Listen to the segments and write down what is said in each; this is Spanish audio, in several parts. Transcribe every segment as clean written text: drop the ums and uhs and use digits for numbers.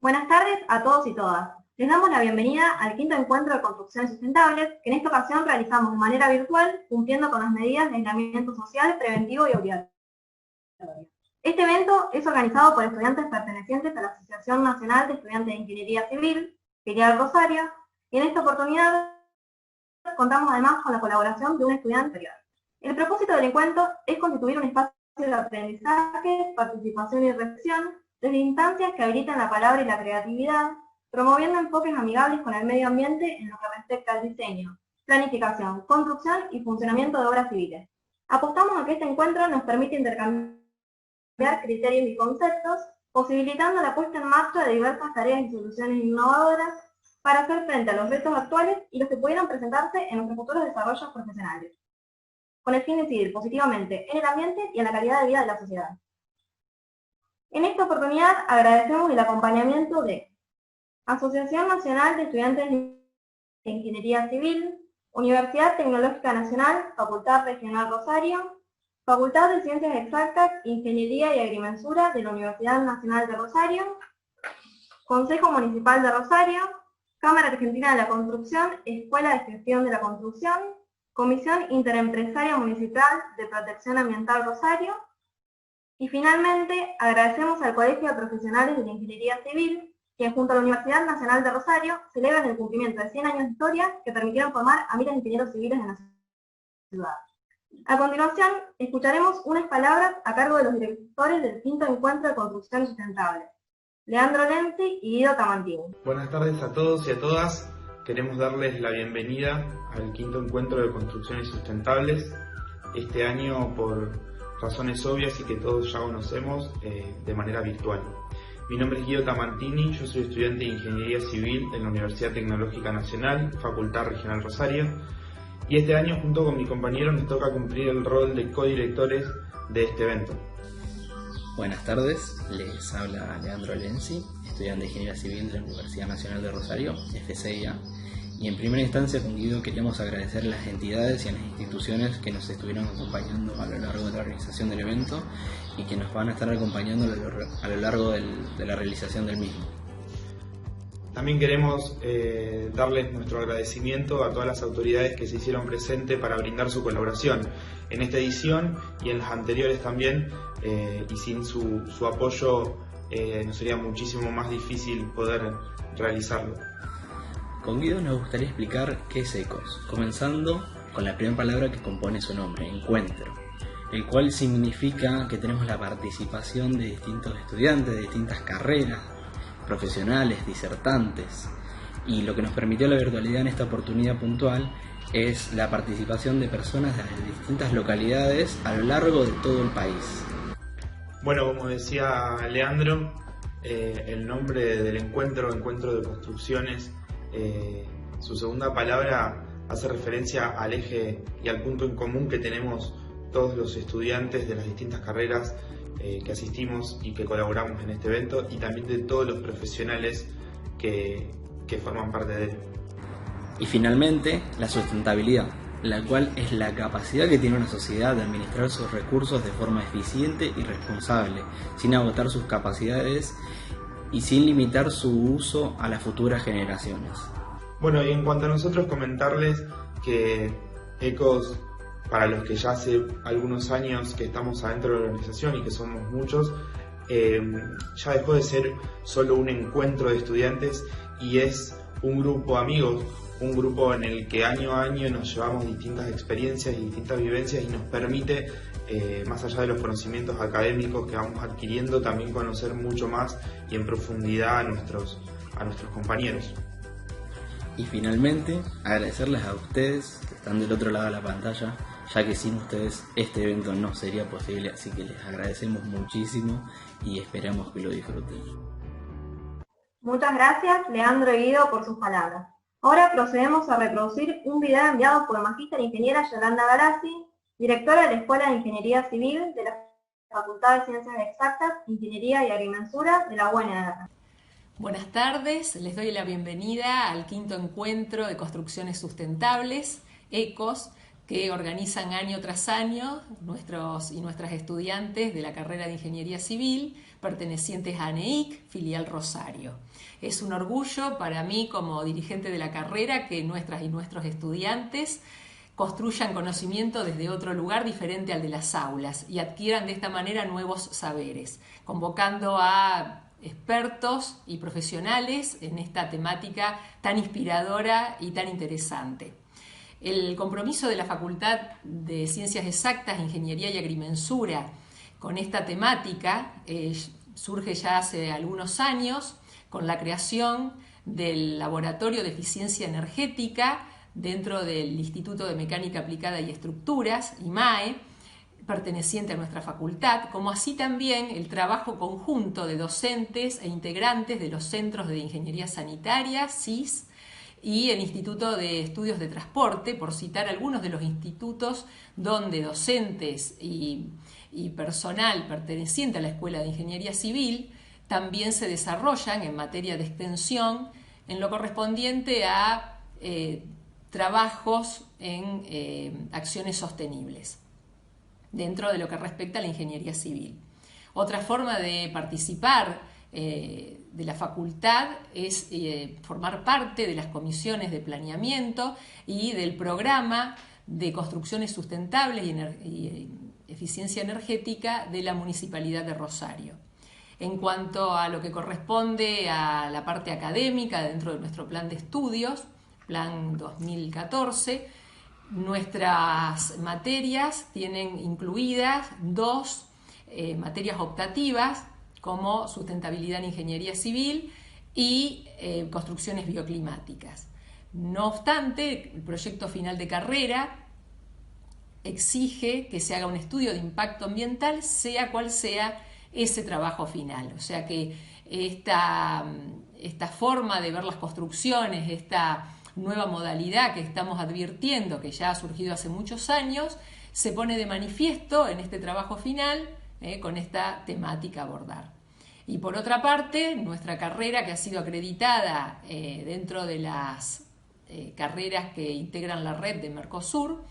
Buenas tardes a todos y todas. Les damos la bienvenida al quinto encuentro de construcciones sustentables, que en esta ocasión realizamos de manera virtual, cumpliendo con las medidas de aislamiento social, preventivo y obligatorio. Este evento es organizado por estudiantes pertenecientes a la Asociación Nacional de Estudiantes de Ingeniería Civil, filial Rosario, y en esta oportunidad contamos además con la colaboración de un estudiante anterior. El propósito del encuentro es constituir un espacio de aprendizaje, participación y reflexión desde instancias que habilitan la palabra y la creatividad, promoviendo enfoques amigables con el medio ambiente en lo que respecta al diseño, planificación, construcción y funcionamiento de obras civiles. Apostamos a que este encuentro nos permite intercambiar criterios y conceptos, posibilitando la puesta en marcha de diversas tareas y soluciones innovadoras para hacer frente a los retos actuales y los que pudieran presentarse en nuestros futuros desarrollos profesionales, con el fin de incidir positivamente en el ambiente y en la calidad de vida de la sociedad. En esta oportunidad agradecemos el acompañamiento de Asociación Nacional de Estudiantes de Ingeniería Civil, Universidad Tecnológica Nacional, Facultad Regional Rosario, Facultad de Ciencias Exactas, Ingeniería y Agrimensura de la Universidad Nacional de Rosario, Consejo Municipal de Rosario, Cámara Argentina de la Construcción, Escuela de Gestión de la Construcción, Comisión Interempresaria Municipal de Protección Ambiental Rosario, y finalmente agradecemos al Colegio de Profesionales de la Ingeniería Civil, que junto a la Universidad Nacional de Rosario celebran el cumplimiento de 100 años de historia que permitieron formar a miles de ingenieros civiles en la ciudad. A continuación, escucharemos unas palabras a cargo de los directores del quinto encuentro de construcciones sustentables, Leandro Lenzi y Guido Tamantini. Buenas tardes a todos y a todas. Queremos darles la bienvenida al quinto encuentro de construcciones sustentables. Este año, por razones obvias y que todos ya conocemos, de manera virtual. Mi nombre es Guido Tamantini, yo soy estudiante de Ingeniería Civil en la Universidad Tecnológica Nacional, Facultad Regional Rosario, y este año junto con mi compañero nos toca cumplir el rol de codirectores de este evento. Buenas tardes, les habla Leandro Lenzi, estudiante de Ingeniería Civil de la Universidad Nacional de Rosario, FCIA, y en primera instancia con Guido queríamos agradecer a las entidades y a las instituciones que nos estuvieron acompañando a lo largo de la organización del evento y que nos van a estar acompañando a lo largo de la realización del mismo. También queremos darles nuestro agradecimiento a todas las autoridades que se hicieron presentes para brindar su colaboración en esta edición y en las anteriores también, y sin su apoyo nos sería muchísimo más difícil poder realizarlo. Con Guido nos gustaría explicar qué es ECOS, comenzando con la primera palabra que compone su nombre, encuentro, el cual significa que tenemos la participación de distintos estudiantes de distintas carreras, profesionales, disertantes, y lo que nos permitió la virtualidad en esta oportunidad puntual es la participación de personas de distintas localidades a lo largo de todo el país. Bueno, como decía Leandro, el nombre del encuentro de construcciones, su segunda palabra hace referencia al eje y al punto en común que tenemos todos los estudiantes de las distintas carreras que asistimos y que colaboramos en este evento, y también de todos los profesionales que forman parte de él. Y finalmente, la sustentabilidad, la cual es la capacidad que tiene una sociedad de administrar sus recursos de forma eficiente y responsable, sin agotar sus capacidades y sin limitar su uso a las futuras generaciones. Bueno, y en cuanto a nosotros, comentarles que ECOS, para los que ya hace algunos años que estamos adentro de la organización y que somos muchos, ya dejó de ser solo un encuentro de estudiantes y es un grupo de amigos, un grupo en el que año a año nos llevamos distintas experiencias y distintas vivencias y nos permite, más allá de los conocimientos académicos que vamos adquiriendo, también conocer mucho más y en profundidad a nuestros compañeros. Y finalmente, agradecerles a ustedes que están del otro lado de la pantalla, ya que sin ustedes este evento no sería posible, así que les agradecemos muchísimo y esperamos que lo disfruten. Muchas gracias, Leandro y Guido, por sus palabras. Ahora procedemos a reproducir un video enviado por Magíster Ingeniera Yolanda Galassi, directora de la Escuela de Ingeniería Civil de la Facultad de Ciencias Exactas, Ingeniería y Agrimensura de la UNR. Buenas tardes, les doy la bienvenida al quinto encuentro de construcciones sustentables, ECOS, que organizan año tras año nuestros y nuestras estudiantes de la carrera de Ingeniería Civil pertenecientes a ANEIC, filial Rosario. Es un orgullo para mí como dirigente de la carrera que nuestras y nuestros estudiantes construyan conocimiento desde otro lugar diferente al de las aulas y adquieran de esta manera nuevos saberes, convocando a expertos y profesionales en esta temática tan inspiradora y tan interesante. El compromiso de la Facultad de Ciencias Exactas, Ingeniería y Agrimensura con esta temática surge ya hace algunos años con la creación del Laboratorio de Eficiencia Energética dentro del Instituto de Mecánica Aplicada y Estructuras, IMAE, perteneciente a nuestra facultad, como así también el trabajo conjunto de docentes e integrantes de los Centros de Ingeniería Sanitaria, CIS, y el Instituto de Estudios de Transporte, por citar algunos de los institutos donde docentes y personal perteneciente a la Escuela de Ingeniería Civil también se desarrollan en materia de extensión en lo correspondiente a trabajos en acciones sostenibles dentro de lo que respecta a la ingeniería civil. Otra forma de participar de la facultad es formar parte de las comisiones de planeamiento y del programa de construcciones sustentables y eficiencia energética de la Municipalidad de Rosario. En cuanto a lo que corresponde a la parte académica dentro de nuestro plan de estudios, plan 2014, nuestras materias tienen incluidas dos materias optativas como sustentabilidad en ingeniería civil y construcciones bioclimáticas. No obstante, el proyecto final de carrera exige que se haga un estudio de impacto ambiental, sea cual sea ese trabajo final. O sea que esta forma de ver las construcciones, esta nueva modalidad que estamos advirtiendo, que ya ha surgido hace muchos años, se pone de manifiesto en este trabajo final con esta temática a abordar. Y por otra parte, nuestra carrera, que ha sido acreditada dentro de las carreras que integran la red de Mercosur,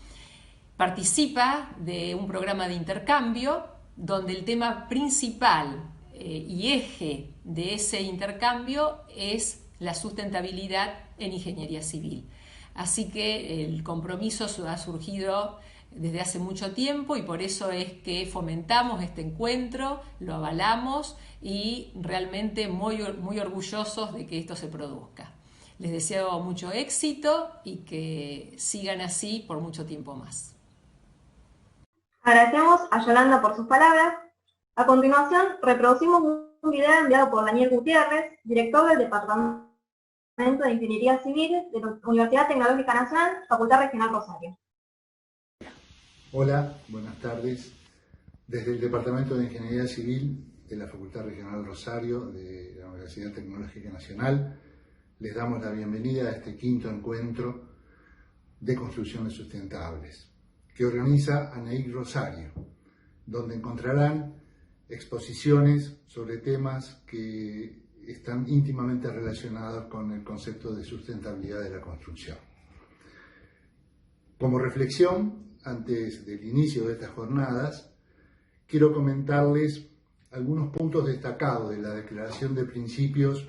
participa de un programa de intercambio donde el tema principal y eje de ese intercambio es la sustentabilidad en ingeniería civil. Así que el compromiso ha surgido desde hace mucho tiempo y por eso es que fomentamos este encuentro, lo avalamos y realmente muy orgullosos de que esto se produzca. Les deseo mucho éxito y que sigan así por mucho tiempo más. Agradecemos a Yolanda por sus palabras. A continuación, reproducimos un video enviado por Daniel Gutiérrez, director del Departamento de Ingeniería Civil de la Universidad Tecnológica Nacional, Facultad Regional Rosario. Hola, buenas tardes. Desde el Departamento de Ingeniería Civil de la Facultad Regional Rosario de la Universidad Tecnológica Nacional, les damos la bienvenida a este quinto encuentro de construcciones sustentables que organiza ANEIC Rosario, donde encontrarán exposiciones sobre temas que están íntimamente relacionados con el concepto de sustentabilidad de la construcción. Como reflexión, antes del inicio de estas jornadas, quiero comentarles algunos puntos destacados de la Declaración de Principios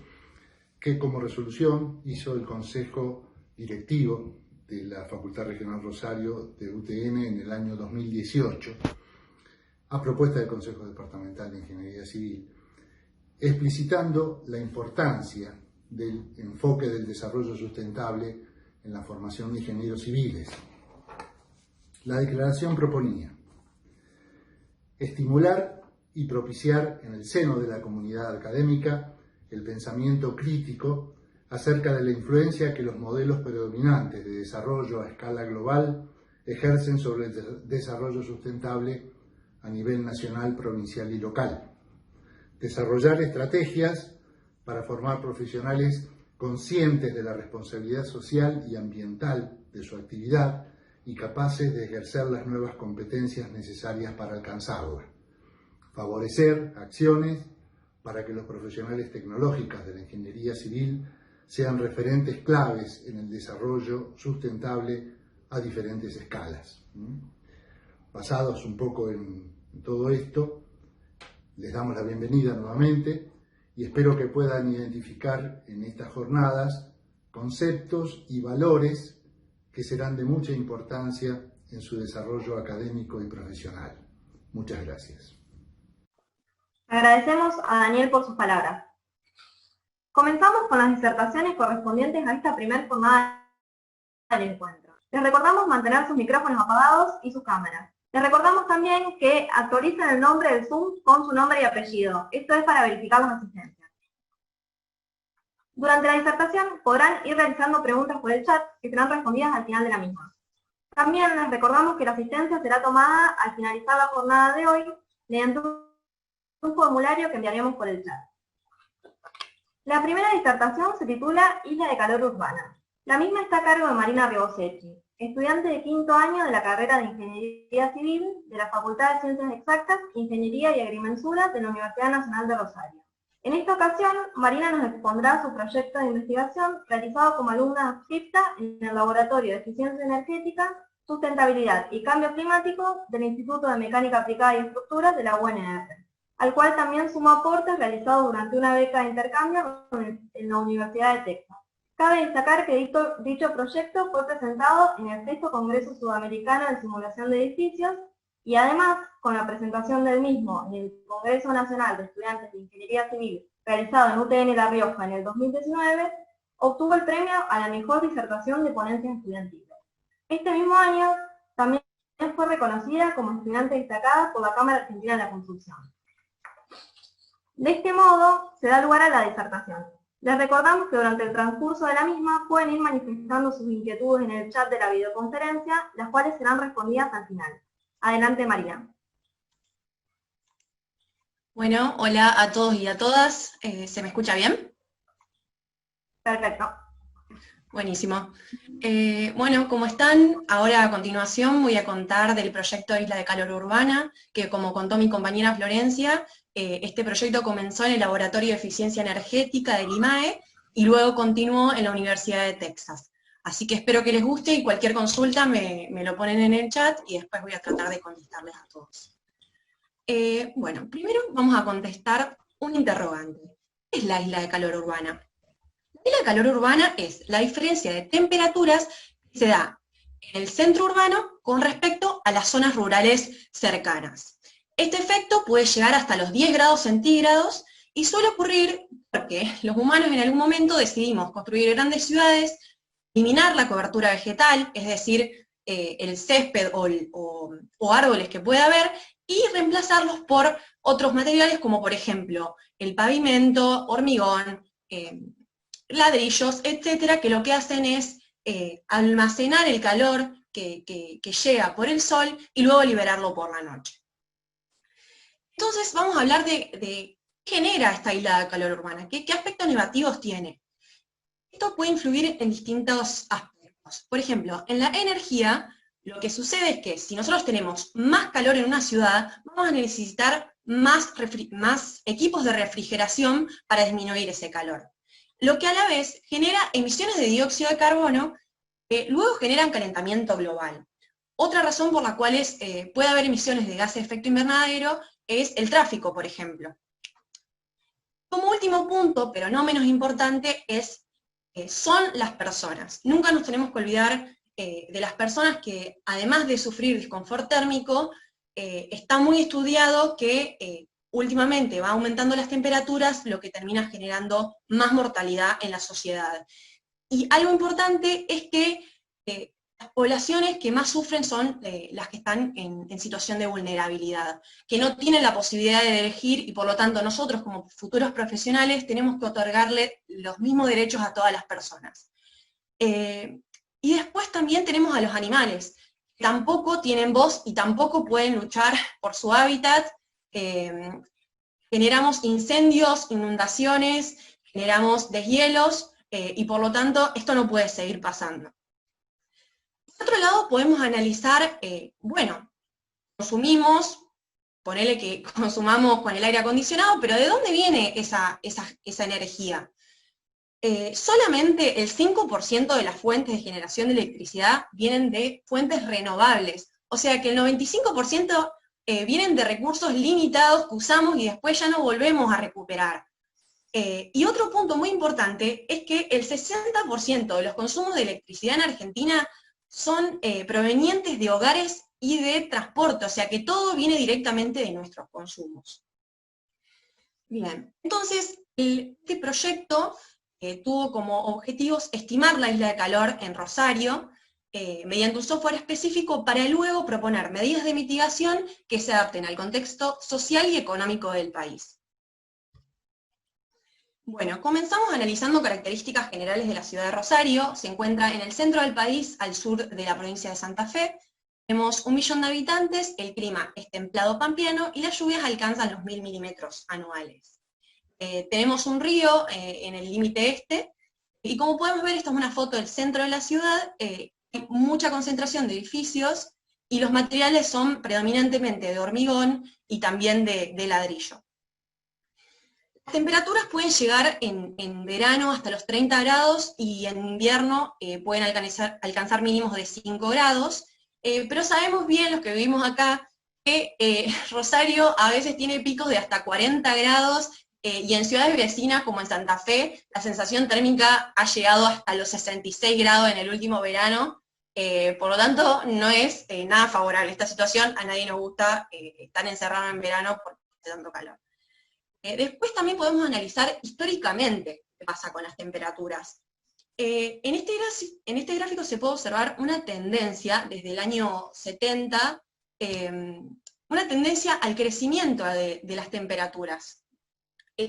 que como resolución hizo el Consejo Directivo de la Facultad Regional Rosario de UTN en el año 2018, a propuesta del Consejo Departamental de Ingeniería Civil, explicitando la importancia del enfoque del desarrollo sustentable en la formación de ingenieros civiles. La declaración proponía estimular y propiciar en el seno de la comunidad académica el pensamiento crítico acerca de la influencia que los modelos predominantes de desarrollo a escala global ejercen sobre el desarrollo sustentable a nivel nacional, provincial y local. Desarrollar estrategias para formar profesionales conscientes de la responsabilidad social y ambiental de su actividad y capaces de ejercer las nuevas competencias necesarias para alcanzarla. Favorecer acciones para que los profesionales tecnológicos de la ingeniería civil sean referentes claves en el desarrollo sustentable a diferentes escalas. Basados un poco en todo esto, les damos la bienvenida nuevamente y espero que puedan identificar en estas jornadas conceptos y valores que serán de mucha importancia en su desarrollo académico y profesional. Muchas gracias. Agradecemos a Daniel por sus palabras. Comenzamos con las disertaciones correspondientes a esta primera jornada del encuentro. Les recordamos mantener sus micrófonos apagados y sus cámaras. Les recordamos también que actualicen el nombre del Zoom con su nombre y apellido. Esto es para verificar las asistencias. Durante la disertación podrán ir realizando preguntas por el chat que serán respondidas al final de la misma. También les recordamos que la asistencia será tomada al finalizar la jornada de hoy mediante un formulario que enviaremos por el chat. La primera disertación se titula Isla de Calor Urbana. La misma está a cargo de Marina Ribosechi, estudiante de quinto año de la carrera de Ingeniería Civil de la Facultad de Ciencias Exactas, Ingeniería y Agrimensura de la Universidad Nacional de Rosario. En esta ocasión, Marina nos expondrá su proyecto de investigación realizado como alumna adscripta en el Laboratorio de Eficiencia Energética, Sustentabilidad y Cambio Climático del Instituto de Mecánica Aplicada y Estructuras de la UNR, al cual también sumó aportes realizados durante una beca de intercambio en la Universidad de Texas. Cabe destacar que dicho proyecto fue presentado en el sexto Congreso Sudamericano de Simulación de Edificios y además, con la presentación del mismo en el Congreso Nacional de Estudiantes de Ingeniería Civil realizado en UTN La Rioja en el 2019, obtuvo el premio a la mejor disertación de ponencias estudiantiles. Este mismo año también fue reconocida como estudiante destacada por la Cámara Argentina de la Construcción. De este modo, se da lugar a la disertación. Les recordamos que durante el transcurso de la misma pueden ir manifestando sus inquietudes en el chat de la videoconferencia, las cuales serán respondidas al final. Adelante, María. Bueno, hola a todos y a todas. ¿Se me escucha bien? Perfecto. Buenísimo. Bueno, ¿cómo están? Ahora a continuación voy a contar del proyecto Isla de Calor Urbana, que como contó mi compañera Florencia, este proyecto comenzó en el Laboratorio de Eficiencia Energética del IMAE y luego continuó en la Universidad de Texas. Así que espero que les guste y cualquier consulta me lo ponen en el chat y después voy a tratar de contestarles a todos. Bueno, primero vamos a contestar un interrogante. ¿Qué es la isla de calor urbana? La isla de calor urbana es la diferencia de temperaturas que se da en el centro urbano con respecto a las zonas rurales cercanas. Este efecto puede llegar hasta los 10 grados centígrados y suele ocurrir porque los humanos en algún momento decidimos construir grandes ciudades, eliminar la cobertura vegetal, es decir, el césped o árboles que pueda haber, y reemplazarlos por otros materiales como por ejemplo el pavimento, hormigón, ladrillos, etcétera, que lo que hacen es almacenar el calor que llega por el sol y luego liberarlo por la noche. Entonces vamos a hablar de qué genera esta isla de calor urbana, qué aspectos negativos tiene. Esto puede influir en distintos aspectos. Por ejemplo, en la energía, lo que sucede es que si nosotros tenemos más calor en una ciudad, vamos a necesitar más equipos de refrigeración para disminuir ese calor. Lo que a la vez genera emisiones de dióxido de carbono que luego generan calentamiento global. Otra razón por la cual puede haber emisiones de gases de efecto invernadero es el tráfico, por ejemplo. Como último punto, pero no menos importante, son las personas. Nunca nos tenemos que olvidar de las personas que, además de sufrir desconfort térmico, está muy estudiado que últimamente va aumentando las temperaturas, lo que termina generando más mortalidad en la sociedad. Y algo importante es que las poblaciones que más sufren son las que están en situación de vulnerabilidad, que no tienen la posibilidad de elegir y por lo tanto nosotros como futuros profesionales tenemos que otorgarle los mismos derechos a todas las personas. Y después también tenemos a los animales, que tampoco tienen voz y tampoco pueden luchar por su hábitat. Generamos incendios, inundaciones, generamos deshielos, y por lo tanto esto no puede seguir pasando. Por otro lado, podemos analizar, bueno, consumimos, ponele que consumamos con el aire acondicionado, pero ¿de dónde viene esa energía? solamente el 5% de las fuentes de generación de electricidad vienen de fuentes renovables. O sea que el 95% vienen de recursos limitados que usamos y después ya no volvemos a recuperar. Y otro punto muy importante es que el 60% de los consumos de electricidad en Argentina son provenientes de hogares y de transporte, o sea que todo viene directamente de nuestros consumos. Bien, entonces este proyecto tuvo como objetivos estimar la isla de calor en Rosario mediante un software específico para luego proponer medidas de mitigación que se adapten al contexto social y económico del país. Bueno, comenzamos analizando características generales de la ciudad de Rosario. Se encuentra en el centro del país, al sur de la provincia de Santa Fe. Tenemos 1 millón de habitantes, el clima es templado pampeano y las lluvias alcanzan los 1000 milímetros anuales. Tenemos un río en el límite este, y como podemos ver, esta es una foto del centro de la ciudad. Hay mucha concentración de edificios y los materiales son predominantemente de hormigón y también de ladrillo. Las temperaturas pueden llegar en verano hasta los 30 grados y en invierno pueden alcanzar mínimos de 5 grados, pero sabemos bien, los que vivimos acá, que Rosario a veces tiene picos de hasta 40 grados, y en ciudades vecinas como en Santa Fe, la sensación térmica ha llegado hasta los 66 grados en el último verano, por lo tanto no es nada favorable esta situación. A nadie nos gusta estar encerrado en verano por tanto calor. Después también podemos analizar históricamente qué pasa con las temperaturas. En este gráfico se puede observar una tendencia desde el año 70, una tendencia al crecimiento de las temperaturas.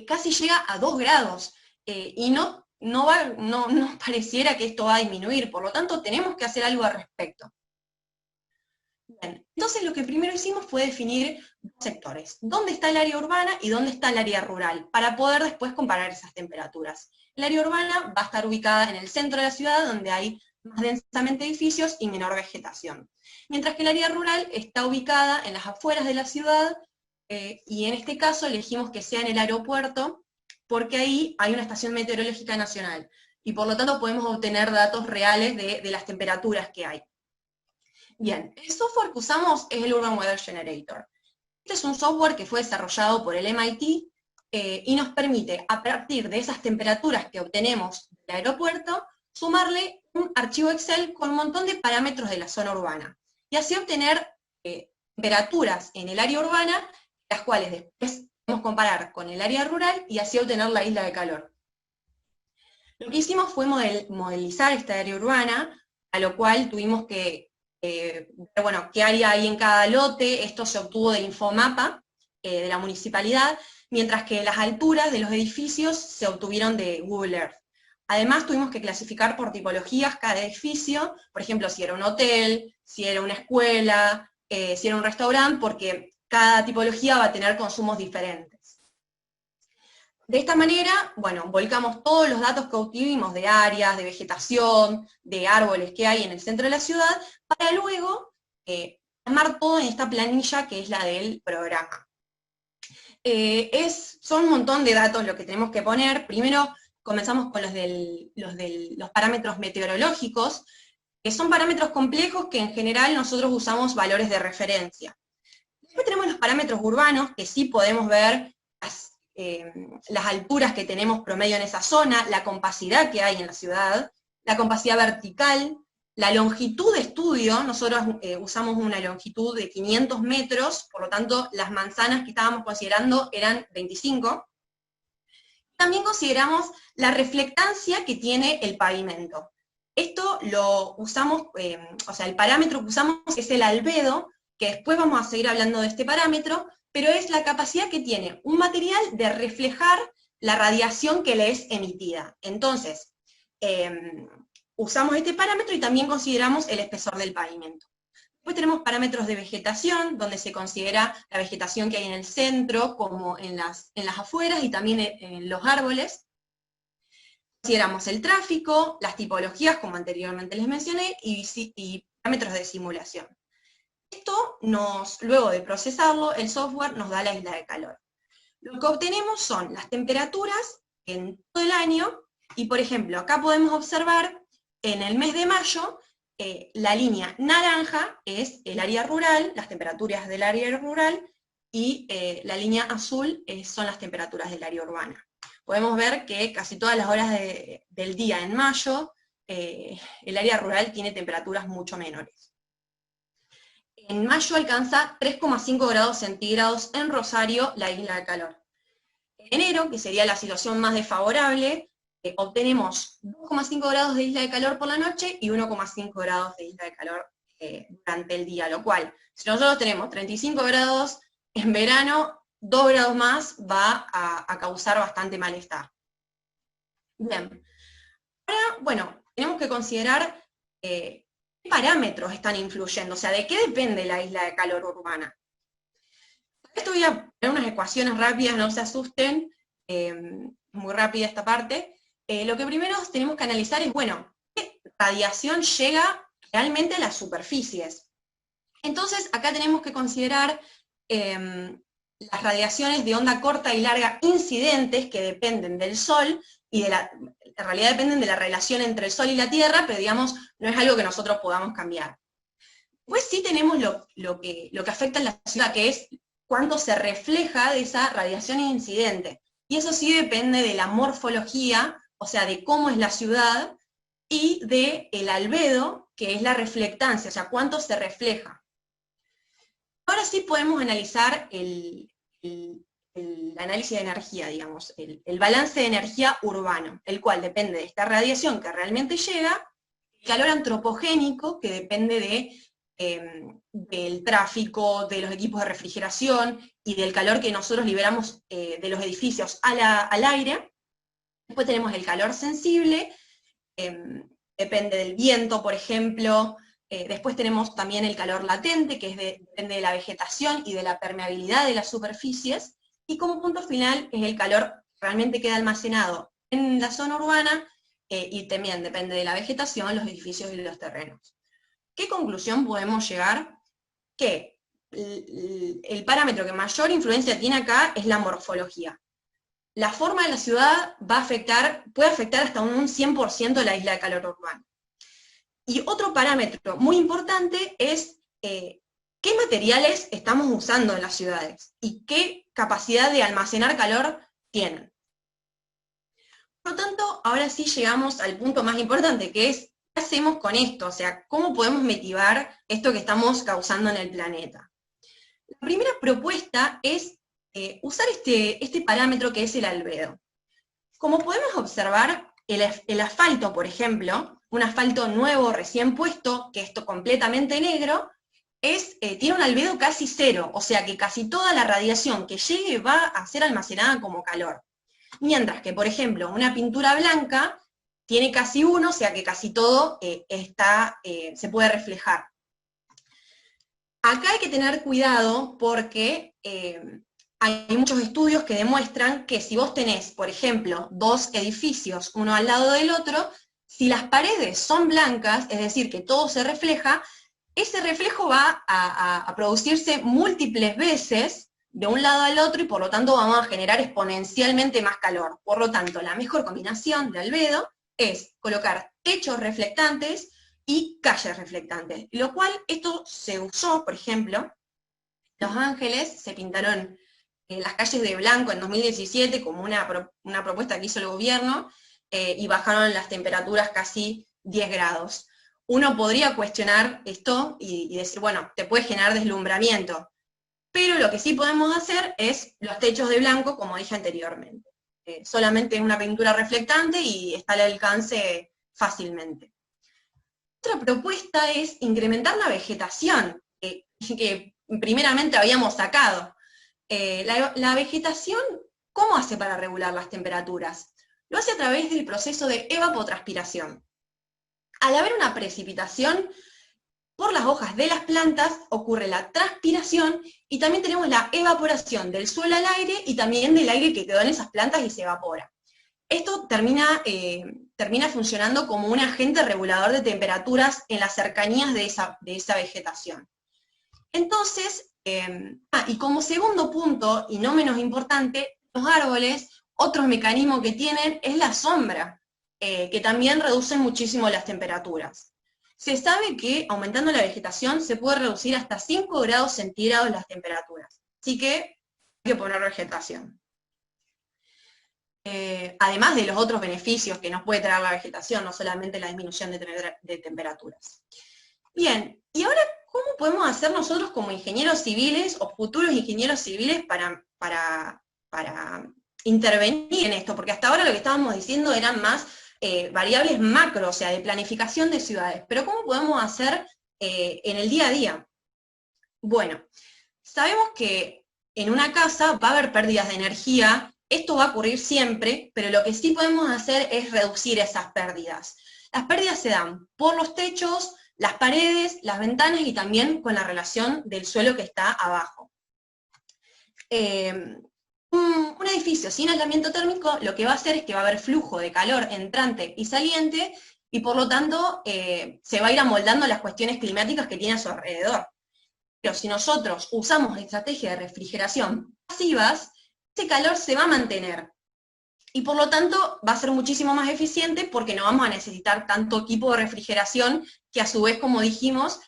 Casi llega a 2 grados, y no pareciera que esto va a disminuir, por lo tanto tenemos que hacer algo al respecto. Bien, entonces lo que primero hicimos fue definir dos sectores: dónde está el área urbana y dónde está el área rural, para poder después comparar esas temperaturas. El área urbana va a estar ubicada en el centro de la ciudad, donde hay más densamente edificios y menor vegetación, mientras que el área rural está ubicada en las afueras de la ciudad, y en este caso elegimos que sea en el aeropuerto, porque ahí hay una estación meteorológica nacional, y por lo tanto podemos obtener datos reales de las temperaturas que hay. Bien, el software que usamos es el Urban Weather Generator. Este es un software que fue desarrollado por el MIT, y nos permite, a partir de esas temperaturas que obtenemos del aeropuerto, sumarle un archivo Excel con un montón de parámetros de la zona urbana, y así obtener temperaturas en el área urbana, las cuales después podemos comparar con el área rural y así obtener la isla de calor. Lo que hicimos fue modelizar esta área urbana, a lo cual tuvimos que ver, bueno, qué área hay en cada lote. Esto se obtuvo del Infomapa de la municipalidad, mientras que las alturas de los edificios se obtuvieron de Google Earth. Además tuvimos que clasificar por tipologías cada edificio, por ejemplo, si era un hotel, si era una escuela, si era un restaurante, porque cada tipología va a tener consumos diferentes. De esta manera, bueno, volcamos todos los datos que obtuvimos de áreas, de vegetación, de árboles que hay en el centro de la ciudad, para luego armar todo en esta planilla que es la del programa. Son un montón de datos lo que tenemos que poner. Primero comenzamos con los parámetros meteorológicos, que son parámetros complejos que en general nosotros usamos valores de referencia. Después tenemos los parámetros urbanos, que sí podemos ver las alturas que tenemos promedio en esa zona, la compacidad que hay en la ciudad, la compacidad vertical, la longitud de estudio. Nosotros usamos una longitud de 500 metros, por lo tanto las manzanas que estábamos considerando eran 25. También consideramos la reflectancia que tiene el pavimento. Esto lo usamos, o sea, el parámetro que usamos es el albedo, que después vamos a seguir hablando de este parámetro, pero es la capacidad que tiene un material de reflejar la radiación que le es emitida. Entonces, usamos este parámetro y también consideramos el espesor del pavimento. Después tenemos parámetros de vegetación, donde se considera la vegetación que hay en el centro, como en las afueras y también en los árboles. Consideramos el tráfico, las tipologías, como anteriormente les mencioné, y parámetros de simulación. Esto luego de procesarlo, el software nos da la isla de calor. Lo que obtenemos son las temperaturas en todo el año, Y por ejemplo, acá podemos observar, en el mes de mayo, la línea naranja es el área rural, las temperaturas del área rural, y la línea azul son las temperaturas del área urbana. Podemos ver que casi todas las horas del día en mayo, el área rural tiene temperaturas mucho menores. En mayo alcanza 3,5 grados centígrados en Rosario, la isla de calor. En enero, que sería la situación más desfavorable, obtenemos 2,5 grados de isla de calor por la noche y 1,5 grados de isla de calor durante el día, lo cual, si nosotros tenemos 35 grados en verano, 2 grados más va a causar bastante malestar. Bien. Ahora, bueno, tenemos que considerar qué parámetros están influyendo, o sea, de qué depende la isla de calor urbana. Esto voy a poner unas ecuaciones rápidas, no se asusten, muy rápida esta parte. Lo que primero tenemos que analizar es, bueno, ¿qué radiación llega realmente a las superficies? Entonces, acá tenemos que considerar las radiaciones de onda corta y larga incidentes que dependen del Sol, y en realidad dependen de la relación entre el Sol y la Tierra, pero digamos, no es algo que nosotros podamos cambiar. Pues sí tenemos lo que afecta a la ciudad, que es cuánto se refleja de esa radiación incidente. Y eso sí depende de la morfología, o sea, de cómo es la ciudad, y del albedo, que es la reflectancia, o sea, cuánto se refleja. Ahora sí podemos analizar el análisis de energía, digamos, el balance de energía urbano, el cual depende de esta radiación que realmente llega, el calor antropogénico, que depende del tráfico, de los equipos de refrigeración, y del calor que nosotros liberamos de los edificios al aire. Después tenemos el calor sensible, depende del viento, por ejemplo. Después tenemos también el calor latente, que depende de la vegetación y de la permeabilidad de las superficies. Y como punto final es el calor que realmente queda almacenado en la zona urbana, y también depende de la vegetación, los edificios y los terrenos. ¿Qué conclusión podemos llegar? Que el parámetro que mayor influencia tiene acá es la morfología. La forma de la ciudad puede afectar hasta un 100% la isla de calor urbana. Y otro parámetro muy importante es qué materiales estamos usando en las ciudades y qué capacidad de almacenar calor tienen. Por lo tanto, ahora sí llegamos al punto más importante, que es ¿qué hacemos con esto? O sea, ¿cómo podemos mitigar esto que estamos causando en el planeta? La primera propuesta es usar este parámetro que es el albedo. Como podemos observar, el asfalto, por ejemplo, un asfalto nuevo, recién puesto, que es completamente negro, tiene un albedo casi cero, o sea que casi toda la radiación que llegue va a ser almacenada como calor. Mientras que, por ejemplo, una pintura blanca tiene casi 1, o sea que casi todo se puede reflejar. Acá hay que tener cuidado porque hay muchos estudios que demuestran que si vos tenés, por ejemplo, 2 edificios, uno al lado del otro, si las paredes son blancas, es decir, que todo se refleja, ese reflejo va a producirse múltiples veces de un lado al otro, y por lo tanto vamos a generar exponencialmente más calor. Por lo tanto, la mejor combinación de albedo es colocar techos reflectantes y calles reflectantes, lo cual esto se usó, por ejemplo, Los Ángeles se pintaron las calles de blanco en 2017 como una propuesta que hizo el gobierno, y bajaron las temperaturas casi 10 grados. Uno podría cuestionar esto y decir, bueno, te puede generar deslumbramiento, pero lo que sí podemos hacer es los techos de blanco, como dije anteriormente. Solamente una pintura reflectante y está al alcance fácilmente. Otra propuesta es incrementar la vegetación, que primeramente habíamos sacado. La vegetación, ¿cómo hace para regular las temperaturas? Lo hace a través del proceso de evapotranspiración. Al haber una precipitación, por las hojas de las plantas ocurre la transpiración, y también tenemos la evaporación del suelo al aire y también del aire que quedó en esas plantas y se evapora. Esto termina funcionando como un agente regulador de temperaturas en las cercanías de esa vegetación. Entonces, y como segundo punto, y no menos importante, los árboles, otro mecanismo que tienen es la sombra. que también reducen muchísimo las temperaturas. Se sabe que aumentando la vegetación se puede reducir hasta 5 grados centígrados las temperaturas. Así que hay que poner vegetación. Además de los otros beneficios que nos puede traer la vegetación, no solamente la disminución de temperaturas. Bien, y ahora, ¿cómo podemos hacer nosotros como ingenieros civiles o futuros ingenieros civiles para intervenir en esto? Porque hasta ahora lo que estábamos diciendo eran más variables macro, o sea, de planificación de ciudades. Pero ¿cómo podemos hacer en el día a día? Bueno, sabemos que en una casa va a haber pérdidas de energía. Esto va a ocurrir siempre, pero lo que sí podemos hacer es reducir esas pérdidas. Las pérdidas se dan por los techos, las paredes, las ventanas y también con la relación del suelo que está abajo. Un edificio sin aislamiento térmico lo que va a hacer es que va a haber flujo de calor entrante y saliente y por lo tanto se va a ir amoldando las cuestiones climáticas que tiene a su alrededor. Pero si nosotros usamos estrategias de refrigeración pasivas, ese calor se va a mantener y por lo tanto va a ser muchísimo más eficiente porque no vamos a necesitar tanto equipo de refrigeración que a su vez, como dijimos,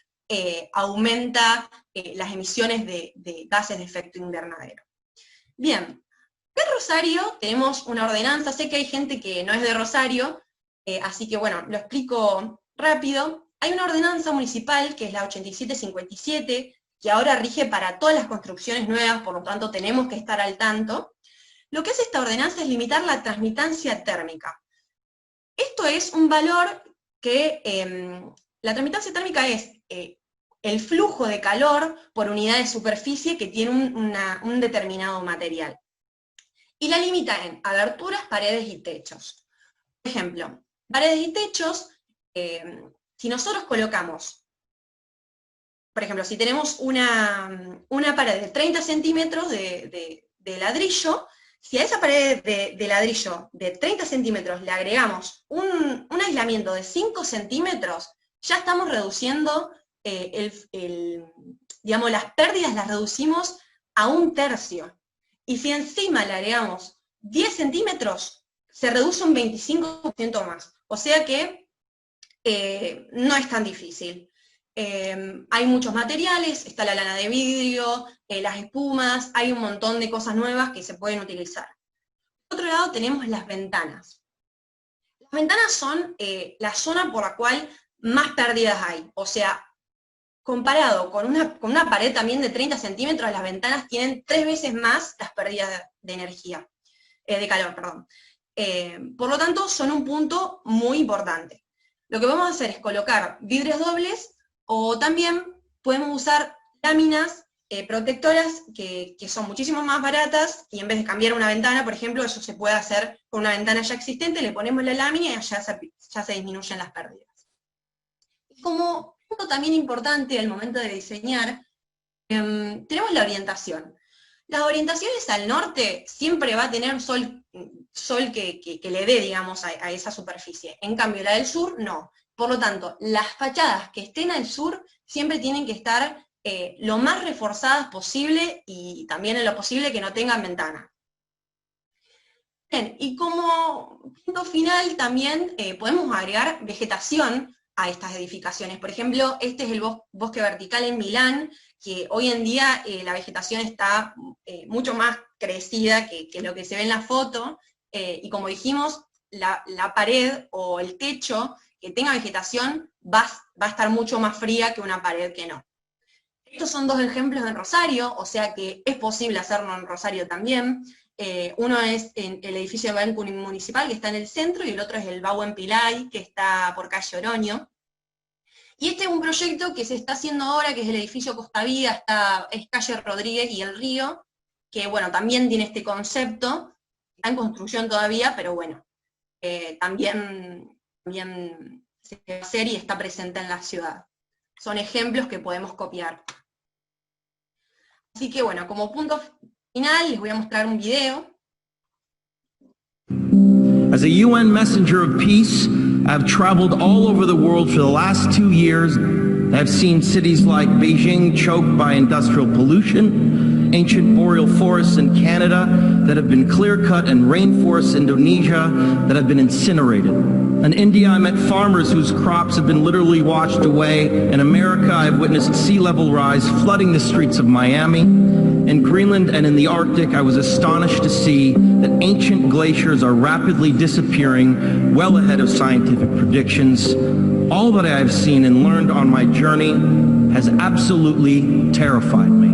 aumenta las emisiones de gases de efecto invernadero. Bien, en Rosario tenemos una ordenanza, sé que hay gente que no es de Rosario, así que bueno, lo explico rápido. Hay una ordenanza municipal que es la 8757, que ahora rige para todas las construcciones nuevas, por lo tanto tenemos que estar al tanto. Lo que hace esta ordenanza es limitar la transmitancia térmica. Esto es un valor que, la transmitancia térmica es el flujo de calor por unidad de superficie que tiene un determinado material. Y la limita en aberturas, paredes y techos. Por ejemplo, paredes y techos, si nosotros colocamos, por ejemplo, si tenemos una pared de 30 centímetros de ladrillo, si a esa pared de ladrillo de 30 centímetros le agregamos un aislamiento de 5 centímetros, ya estamos reduciendo, digamos, las pérdidas las reducimos a 1/3. Y si encima le agregamos 10 centímetros, se reduce un 25% más. O sea que no es tan difícil. Hay muchos materiales, está la lana de vidrio, las espumas, hay un montón de cosas nuevas que se pueden utilizar. Por otro lado tenemos las ventanas. Las ventanas son la zona por la cual más pérdidas hay, o sea, comparado con una pared también de 30 centímetros, las ventanas tienen 3 veces más las pérdidas de energía, de calor, perdón. Por lo tanto, son un punto muy importante. Lo que vamos a hacer es colocar vidrios dobles, o también podemos usar láminas protectoras que son muchísimo más baratas, y en vez de cambiar una ventana, por ejemplo, eso se puede hacer con una ventana ya existente, le ponemos la lámina y ya se disminuyen las pérdidas. Y como punto también importante al momento de diseñar, tenemos la orientación. Las orientaciones al norte siempre va a tener sol que le dé, digamos, a esa superficie. En cambio, la del sur, no. Por lo tanto, las fachadas que estén al sur siempre tienen que estar lo más reforzadas posible y también en lo posible que no tengan ventana. Bien, y como punto final también podemos agregar vegetación a estas edificaciones. Por ejemplo, este es el bosque vertical en Milán, que hoy en día la vegetación está mucho más crecida que lo que se ve en la foto, y como dijimos, la pared o el techo que tenga vegetación va a estar mucho más fría que una pared que no. Estos son 2 ejemplos en Rosario, o sea que es posible hacerlo en Rosario también. Uno es en el edificio de Banco Municipal, que está en el centro, y el otro es el Bauen Pilay, que está por calle Oroño. Y este es un proyecto que se está haciendo ahora, que es el edificio Costa Vida, es calle Rodríguez y el Río, que bueno, también tiene este concepto, está en construcción todavía, pero bueno, también se va a hacer y está presente en la ciudad. Son ejemplos que podemos copiar. Así que bueno, como punto final les voy a mostrar un video. As a UN messenger of peace, I've traveled all over the world for the last 2 years. I've seen cities like Beijing choked by industrial pollution, and ancient boreal forests in Canada that have been clear-cut, and rainforests in Indonesia that have been incinerated. In India, I met farmers whose crops have been literally washed away. In America, I've witnessed sea level rise flooding the streets of Miami. In Greenland and in the Arctic, I was astonished to see that ancient glaciers are rapidly disappearing, well ahead of scientific predictions. All that I have seen and learned on my journey has absolutely terrified me.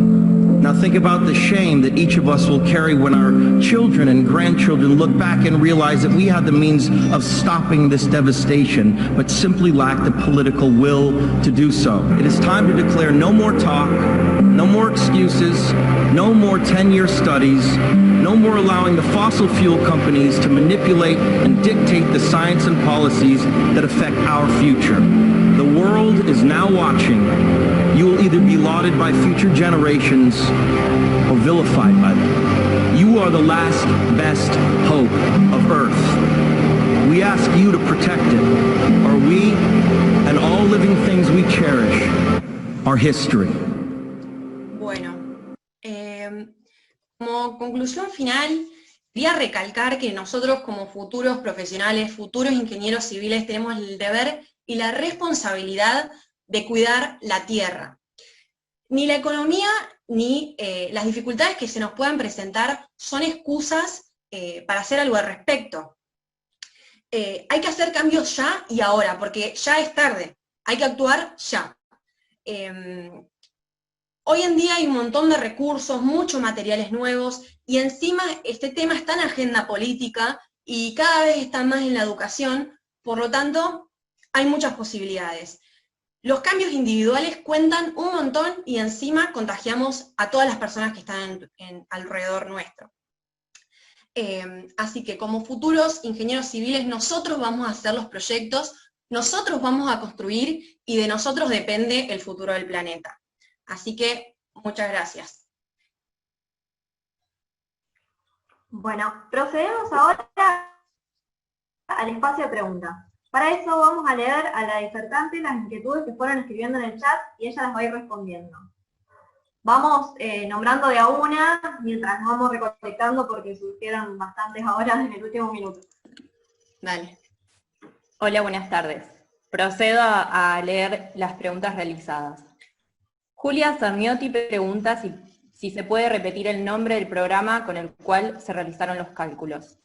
Now think about the shame that each of us will carry when our children and grandchildren look back and realize that we had the means of stopping this devastation, but simply lacked the political will to do so. It is time to declare no more talk, no more excuses, no more 10-year studies, no more allowing the fossil fuel companies to manipulate and dictate the science and policies that affect our future. The world is now watching. You will either be lauded by future generations or vilified by them. You are the last best hope of Earth. We ask you to protect it, or we and all living things we cherish are history. Bueno, como conclusión final, quería recalcar que nosotros como futuros profesionales, futuros ingenieros civiles, tenemos el deber y la responsabilidad de cuidar la tierra. Ni la economía ni las dificultades que se nos puedan presentar son excusas para hacer algo al respecto. Hay que hacer cambios ya y ahora, porque ya es tarde, hay que actuar ya. Hoy en día hay un montón de recursos, muchos materiales nuevos, y encima este tema está en agenda política y cada vez está más en la educación, por lo tanto hay muchas posibilidades. Los cambios individuales cuentan un montón y encima contagiamos a todas las personas que están alrededor nuestro. Así que como futuros ingenieros civiles nosotros vamos a hacer los proyectos, nosotros vamos a construir y de nosotros depende el futuro del planeta. Así que muchas gracias. Bueno, procedemos ahora al espacio de preguntas. Para eso vamos a leer a la disertante las inquietudes que fueron escribiendo en el chat y ella las va a ir respondiendo. Vamos nombrando de a una mientras nos vamos recolectando porque surgieron bastantes ahora en el último minuto. Dale. Hola, buenas tardes. Procedo a leer las preguntas realizadas. Julia Sarmiotti pregunta si se puede repetir el nombre del programa con el cual se realizaron los cálculos.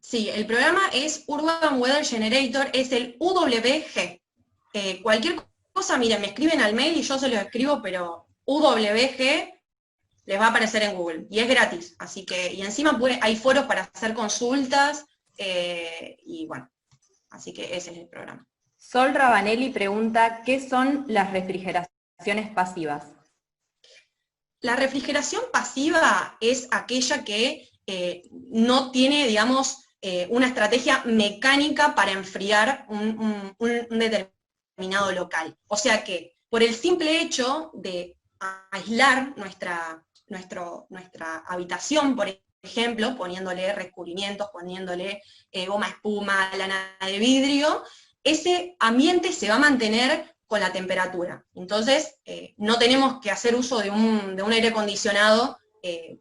Sí, el programa es Urban Weather Generator, es el UWG. Cualquier cosa, miren, me escriben al mail y yo se los escribo, pero UWG les va a aparecer en Google, y es gratis, así que, y encima hay foros para hacer consultas, y bueno, así que ese es el programa. Sol Rabanelli pregunta, ¿qué son las refrigeraciones pasivas? La refrigeración pasiva es aquella que no tiene, digamos, una estrategia mecánica para enfriar un determinado local. O sea que, por el simple hecho de aislar nuestra habitación, por ejemplo, poniéndole recubrimientos, poniéndole goma espuma, lana de vidrio, ese ambiente se va a mantener con la temperatura. Entonces, no tenemos que hacer uso de un aire acondicionado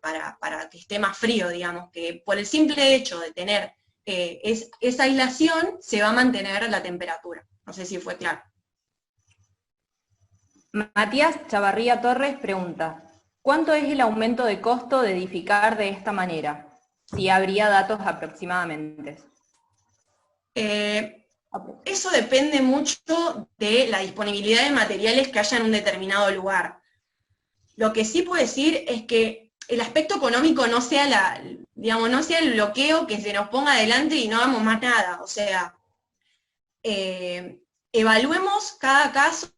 para que esté más frío, digamos, que por el simple hecho de tener esa aislación, se va a mantener la temperatura. No sé si fue claro. Matías Chavarría Torres pregunta, ¿cuánto es el aumento de costo de edificar de esta manera? Si habría datos aproximadamente. Eso depende mucho de la disponibilidad de materiales que haya en un determinado lugar. Lo que sí puedo decir es que el aspecto económico no sea no sea el bloqueo que se nos ponga adelante y no hagamos más nada. O sea, evaluemos cada caso,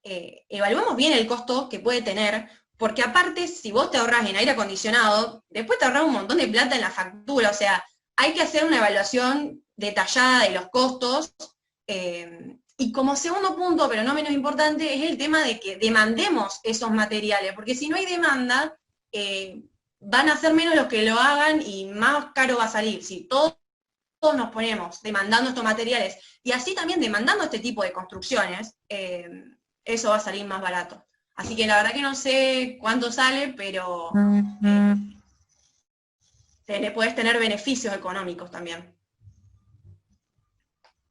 evaluemos bien el costo que puede tener, porque aparte, si vos te ahorras en aire acondicionado, después te ahorras un montón de plata en la factura. O sea, hay que hacer una evaluación detallada de los costos, y como segundo punto, pero no menos importante, es el tema de que demandemos esos materiales, porque si no hay demanda, van a ser menos los que lo hagan y más caro va a salir. Si todos nos ponemos demandando estos materiales, y así también demandando este tipo de construcciones, eso va a salir más barato. Así que la verdad que no sé cuánto sale, pero puedes tener beneficios económicos también.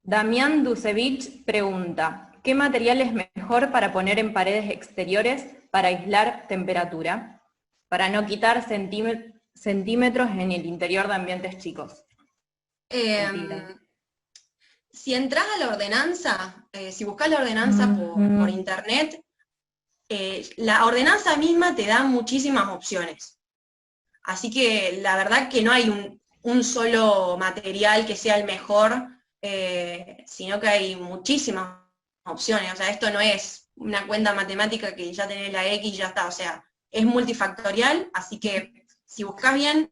Damián Dusevich pregunta, ¿qué material es mejor para poner en paredes exteriores para aislar temperatura? Para no quitar centímetros en el interior de ambientes chicos. Si entras a la ordenanza, si buscas la ordenanza por internet, la ordenanza misma te da muchísimas opciones. Así que la verdad que no hay un solo material que sea el mejor, sino que hay muchísimas opciones. O sea, esto no es una cuenta matemática que ya tenés la X y ya está. O sea, es multifactorial, así que si buscas bien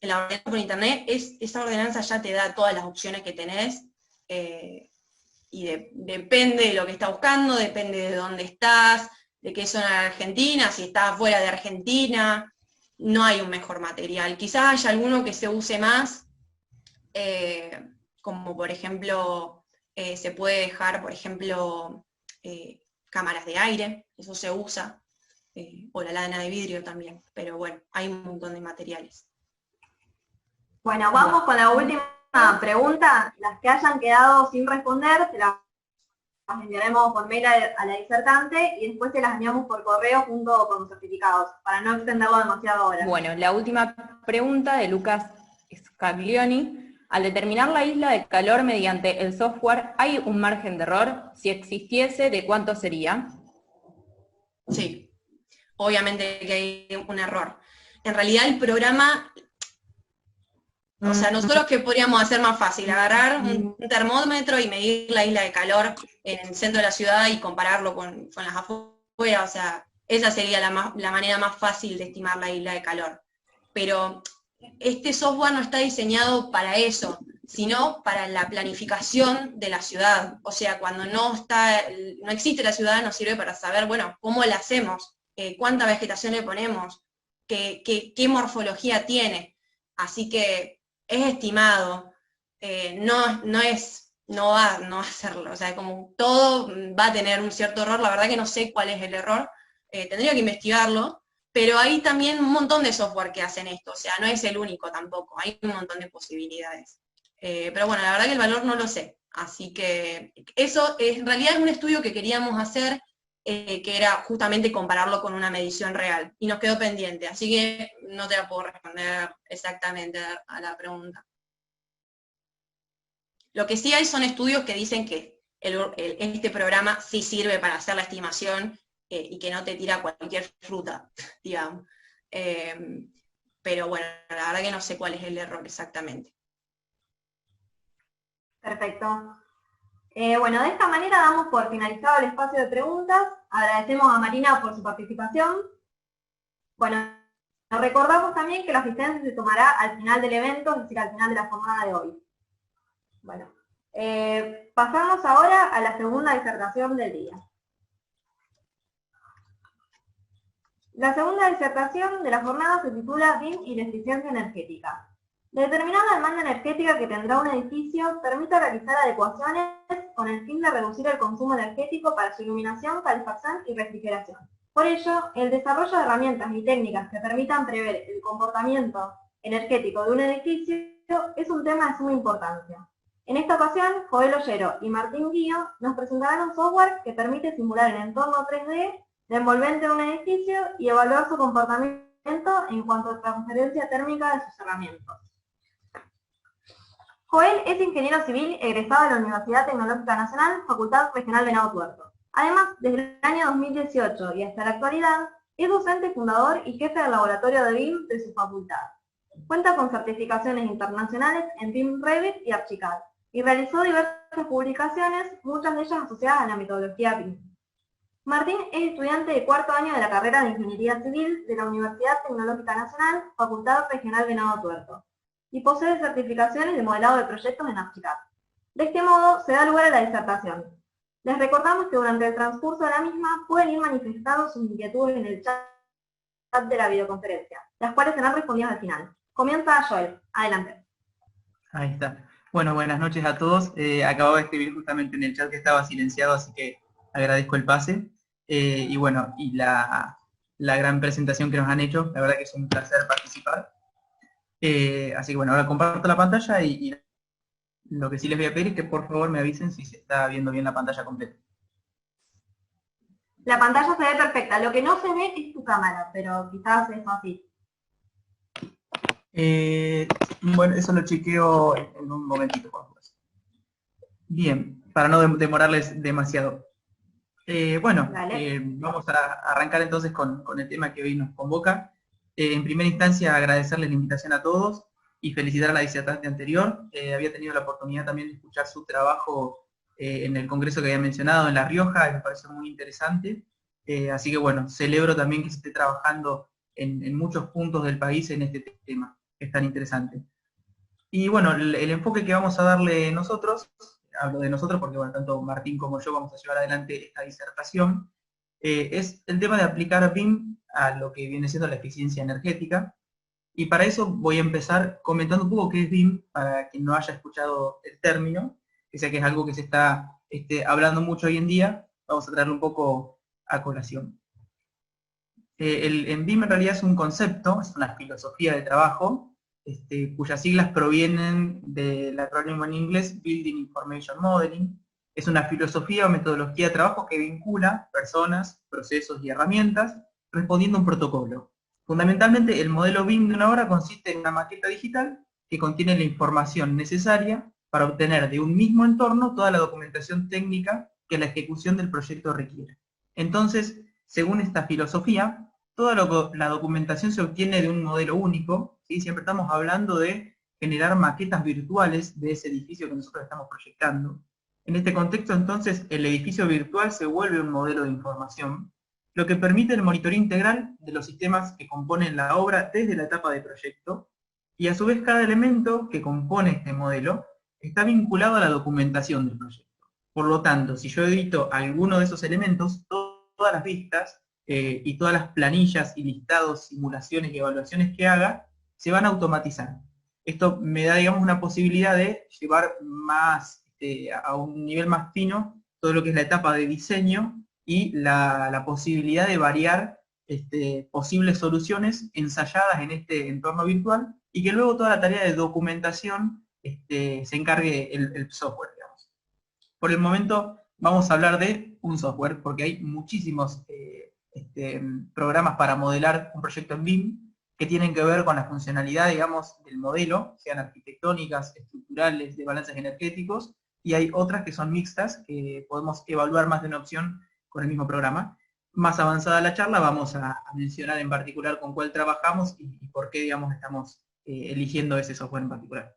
la ordenanza por internet, esa ordenanza ya te da todas las opciones que tenés, y depende de lo que estás buscando, depende de dónde estás, de qué zona de Argentina, si estás fuera de Argentina, no hay un mejor material. Quizás haya alguno que se use más, como por ejemplo, se puede dejar, por ejemplo, cámaras de aire, eso se usa, o la lana de vidrio también, pero bueno, hay un montón de materiales. Bueno, vamos con la última pregunta. Las que hayan quedado sin responder, se las enviaremos por mail a la disertante y después se las enviamos por correo junto con los certificados, para no extenderlo demasiado ahora. Bueno, la última pregunta de Lucas Scaglioni. Al determinar la isla de calor mediante el software, ¿hay un margen de error? Si existiese, ¿de cuánto sería? Sí, obviamente que hay un error. En realidad el programa, o sea, nosotros ¿qué podríamos hacer más fácil? Agarrar un termómetro y medir la isla de calor en el centro de la ciudad y compararlo con las afueras, o sea, esa sería la manera más fácil de estimar la isla de calor. Pero este software no está diseñado para eso, sino para la planificación de la ciudad. O sea, cuando no existe la ciudad, nos sirve para saber, bueno, cómo la hacemos, cuánta vegetación le ponemos, qué morfología tiene. Así que es estimado, no va a hacerlo. O sea, como todo va a tener un cierto error, la verdad que no sé cuál es el error, tendría que investigarlo. Pero hay también un montón de software que hacen esto, o sea, no es el único tampoco, hay un montón de posibilidades. Pero bueno, la verdad que el valor no lo sé, así que eso en realidad es un estudio que queríamos hacer, que era justamente compararlo con una medición real, y nos quedó pendiente, así que no te la puedo responder exactamente a la pregunta. Lo que sí hay son estudios que dicen que este programa sí sirve para hacer la estimación, y que no te tira cualquier fruta, digamos. Pero bueno, la verdad que no sé cuál es el error exactamente. Perfecto. Bueno, de esta manera damos por finalizado el espacio de preguntas. Agradecemos a Marina por su participación. Bueno, recordamos también que la asistencia se tomará al final del evento, es decir, al final de la jornada de hoy. Bueno, pasamos ahora a la segunda disertación del día. La segunda disertación de la jornada se titula BIM y la eficiencia energética. Determinar la demanda energética que tendrá un edificio permite realizar adecuaciones con el fin de reducir el consumo energético para su iluminación, calefacción y refrigeración. Por ello, el desarrollo de herramientas y técnicas que permitan prever el comportamiento energético de un edificio es un tema de suma importancia. En esta ocasión, Joel Ollero y Martín Guío nos presentarán un software que permite simular el entorno 3D de envolvente de un edificio y evaluar su comportamiento en cuanto a transferencia térmica de sus herramientas. Joel es ingeniero civil egresado de la Universidad Tecnológica Nacional, Facultad Regional Venado Tuerto. Además, desde el año 2018 y hasta la actualidad, es docente fundador y jefe del laboratorio de BIM de su facultad. Cuenta con certificaciones internacionales en BIM Revit y Archicad, y realizó diversas publicaciones, muchas de ellas asociadas a la metodología BIM. Martín es estudiante de cuarto año de la carrera de Ingeniería Civil de la Universidad Tecnológica Nacional, Facultad Regional Venado Tuerto, y posee certificaciones de modelado de proyectos en Archicad. De este modo, se da lugar a la disertación. Les recordamos que durante el transcurso de la misma pueden ir manifestando sus inquietudes en el chat de la videoconferencia, las cuales serán respondidas al final. Comienza Joel. Adelante. Ahí está. Bueno, buenas noches a todos. Acabo de escribir justamente en el chat que estaba silenciado, así que agradezco el pase. y bueno, y la gran presentación que nos han hecho. La verdad que es un placer participar. Así que bueno, ahora comparto la pantalla y lo que sí les voy a pedir es que por favor me avisen si se está viendo bien la pantalla completa. La pantalla se ve perfecta. Lo que no se ve es tu cámara, pero quizás es así. Bueno, eso lo chequeo en un momentito. Bien, para no demorarles demasiado. Vamos a arrancar entonces con el tema que hoy nos convoca. En primera instancia, agradecerles la invitación a todos y felicitar a la disertante anterior. Había tenido la oportunidad también de escuchar su trabajo en el congreso que había mencionado en La Rioja, y me pareció muy interesante. Así que bueno, celebro también que se esté trabajando en muchos puntos del país en este tema, que es tan interesante. Y bueno, el enfoque que vamos a darle nosotros, hablo de nosotros porque bueno, tanto Martín como yo vamos a llevar adelante esta disertación, es el tema de aplicar BIM a lo que viene siendo la eficiencia energética. Y para eso voy a empezar comentando un poco qué es BIM, para quien no haya escuchado el término, que sé que es algo que se está hablando mucho hoy en día. Vamos a traerlo un poco a colación. En BIM en realidad es un concepto, es una filosofía de trabajo, cuyas siglas provienen del acrónimo en inglés Building Information Modeling. Es una filosofía o metodología de trabajo que vincula personas, procesos y herramientas respondiendo a un protocolo. Fundamentalmente, el modelo BIM de una obra consiste en una maqueta digital que contiene la información necesaria para obtener de un mismo entorno toda la documentación técnica que la ejecución del proyecto requiere. Entonces, según esta filosofía, toda la documentación se obtiene de un modelo único, ¿sí? Siempre estamos hablando de generar maquetas virtuales de ese edificio que nosotros estamos proyectando. En este contexto, entonces, el edificio virtual se vuelve un modelo de información, lo que permite el monitoreo integral de los sistemas que componen la obra desde la etapa de proyecto, y a su vez cada elemento que compone este modelo está vinculado a la documentación del proyecto. Por lo tanto, si yo edito alguno de esos elementos, todas las vistas y todas las planillas y listados, simulaciones y evaluaciones que haga, se van a automatizar. Esto me da, digamos, una posibilidad de llevar más, a un nivel más fino todo lo que es la etapa de diseño y la posibilidad de variar posibles soluciones ensayadas en este entorno virtual, y que luego toda la tarea de documentación se encargue el software, digamos. Por el momento vamos a hablar de un software, porque hay muchísimos programas para modelar un proyecto en BIM que tienen que ver con la funcionalidad, digamos, del modelo, sean arquitectónicas, estructurales, de balances energéticos, y hay otras que son mixtas, que podemos evaluar más de una opción con el mismo programa. Más avanzada la charla vamos a mencionar en particular con cuál trabajamos y por qué, digamos, estamos eligiendo ese software en particular.